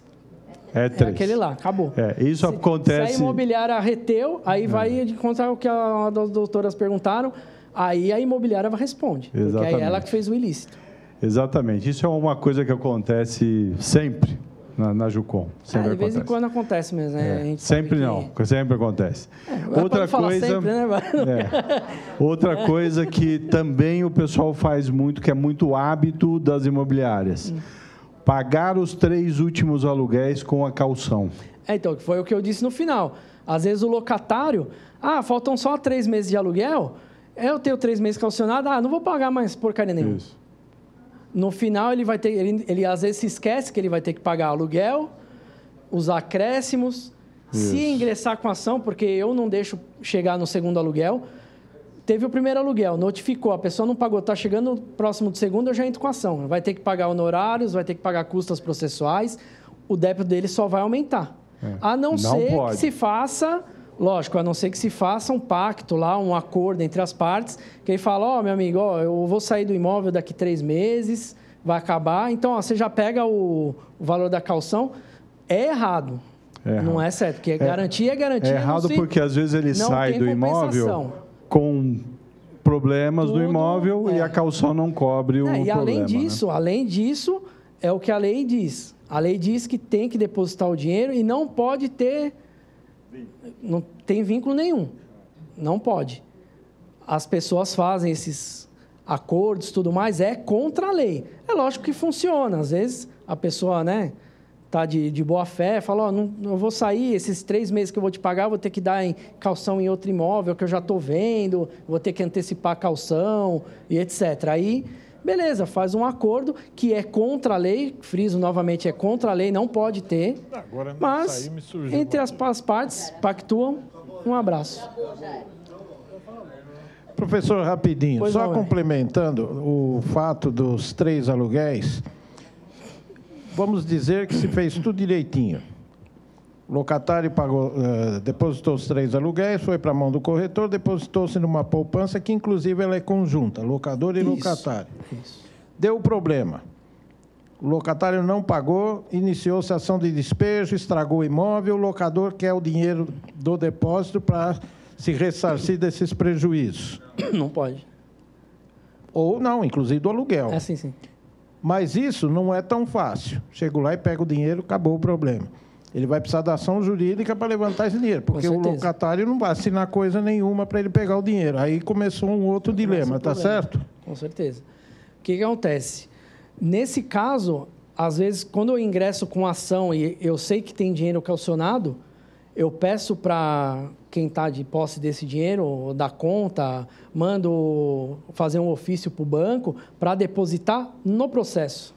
é 3. Aquele lá, acabou. Isso acontece... Se a imobiliária reteu, aí vai encontrar o que as doutoras perguntaram, aí a imobiliária responde, porque aí é ela que fez o ilícito. Exatamente. Isso é uma coisa que acontece sempre na Jucom. De vez em quando acontece mesmo, né? A gente sempre sempre acontece. Outra coisa, sempre, né? Outra coisa que também o pessoal faz muito, que é muito hábito das imobiliárias. Pagar os 3 últimos aluguéis com a calção. Então, foi o que eu disse no final. Às vezes o locatário, faltam só 3 meses de aluguel, eu tenho 3 meses calcionado, não vou pagar mais porcaria nenhuma. Isso. No final, ele vai ter, ele às vezes se esquece que ele vai ter que pagar aluguel, os acréscimos, se ingressar com ação, porque eu não deixo chegar no segundo aluguel. Teve o primeiro aluguel, notificou, a pessoa não pagou, está chegando próximo do segundo, eu já entro com ação. Vai ter que pagar honorários, vai ter que pagar custas processuais, o débito dele só vai aumentar. A não ser que se faça... Lógico, a não ser que se faça um pacto lá, um acordo entre as partes, que ele fala, meu amigo, eu vou sair do imóvel daqui 3 meses, vai acabar, então você já pega o valor da calção, é errado. Não é certo, porque garantia é garantia. É errado porque às vezes ele sai do imóvel com problemas do imóvel e a calção não cobre o problema. E além disso, é o que a lei diz. A lei diz que tem que depositar o dinheiro e não pode ter... Não tem vínculo nenhum. Não pode. As pessoas fazem esses acordos, tudo mais, é contra a lei. É lógico que funciona. Às vezes a pessoa, tá de boa fé, fala, eu vou sair, esses 3 meses que eu vou te pagar, vou ter que dar em calção em outro imóvel que eu já estou vendo, vou ter que antecipar a calção e etc. Aí, beleza, faz um acordo que é contra a lei, friso novamente, é contra a lei, não pode ter, mas entre as partes pactuam. Um abraço. Professor, rapidinho, Pois só não, complementando o fato dos 3 aluguéis, vamos dizer que se fez tudo direitinho. O locatário pagou, depositou os 3 aluguéis, foi para a mão do corretor, depositou-se numa poupança que, inclusive, ela é conjunta, locador e locatário. Isso. Deu problema. O locatário não pagou, iniciou-se a ação de despejo, estragou o imóvel, o locador quer o dinheiro do depósito para se ressarcir desses prejuízos. Não pode. Ou não, inclusive do aluguel. Sim, sim. Mas isso não é tão fácil. Chego lá e pego o dinheiro, acabou o problema. Ele vai precisar da ação jurídica para levantar esse dinheiro, porque o locatário não vai assinar coisa nenhuma para ele pegar o dinheiro. Aí começou um outro dilema, tá certo? Com certeza. O que acontece? Nesse caso, às vezes, quando eu ingresso com ação e eu sei que tem dinheiro calcionado, eu peço para quem está de posse desse dinheiro, da conta, mando fazer um ofício para o banco para depositar no processo.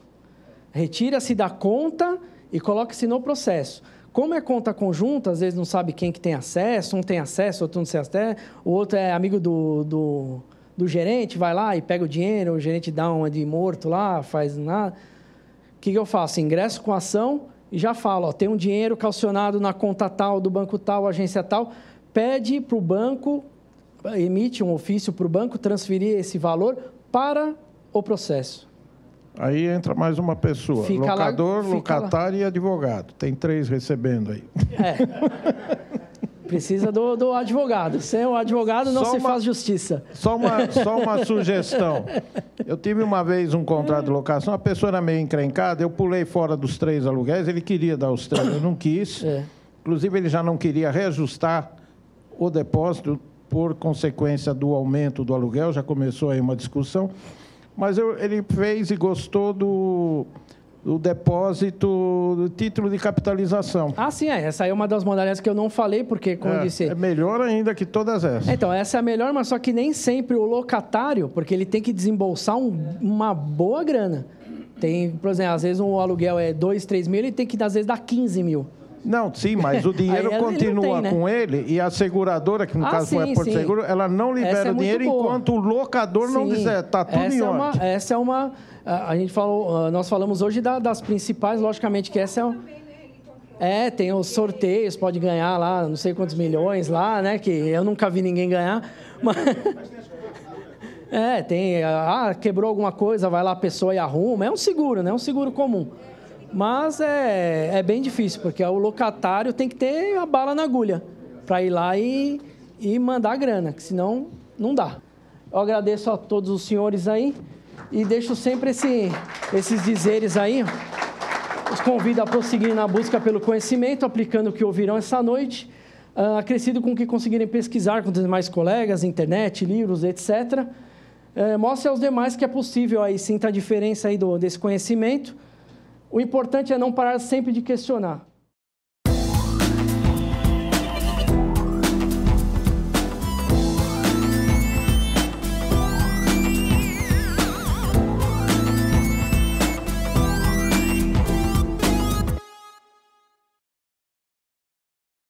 Retira-se da conta e coloca-se no processo. Como é conta conjunta, às vezes não sabe quem que tem acesso, um tem acesso, outro não tem acesso, o outro é amigo do gerente, vai lá e pega o dinheiro, o gerente dá uma de morto lá, faz nada. O que eu faço? Ingresso com a ação e já falo, ó, tem um dinheiro calcionado na conta tal, do banco tal, agência tal, pede para o banco, emite um ofício para o banco transferir esse valor para o processo. Aí entra mais uma pessoa, locador, locatário e advogado. Tem 3 recebendo aí. Precisa do advogado. Sem o advogado não se faz justiça. Só uma sugestão. Eu tive uma vez um contrato de locação, a pessoa era meio encrencada, eu pulei fora dos 3 aluguéis, ele queria dar os 3, eu não quis. Inclusive, ele já não queria reajustar o depósito por consequência do aumento do aluguel, já começou aí uma discussão. Mas ele fez e gostou do depósito, do título de capitalização. Ah, sim, essa aí é uma das modalidades que eu não falei, porque, como eu disse... É melhor ainda que todas essas. Então, essa é a melhor, mas só que nem sempre o locatário, porque ele tem que desembolsar uma boa grana. Tem, por exemplo, às vezes um aluguel é 2, 3 mil, ele tem que, às vezes, dar 15 mil. Não, sim, mas o dinheiro continua tem, né? Com ele e a seguradora, que no caso foi a Porto Seguro, ela não libera o dinheiro enquanto o locador não disser, está tudo em ordem. Essa é uma... A gente falou, nós falamos hoje das principais, logicamente, que essa tem os sorteios, pode ganhar lá, não sei quantos milhões lá, né? Que eu nunca vi ninguém ganhar. Mas... quebrou alguma coisa, vai lá a pessoa e arruma. É um seguro, né? É um seguro comum. Mas é bem difícil, porque o locatário tem que ter a bala na agulha para ir lá e mandar a grana, que senão não dá. Eu agradeço a todos os senhores aí e deixo sempre esses dizeres aí. Os convido a prosseguir na busca pelo conhecimento, aplicando o que ouvirão essa noite, acrescido com o que conseguirem pesquisar com os demais colegas, internet, livros, etc. Mostre aos demais que é possível, aí sinta a diferença aí desse conhecimento. O importante é não parar sempre de questionar.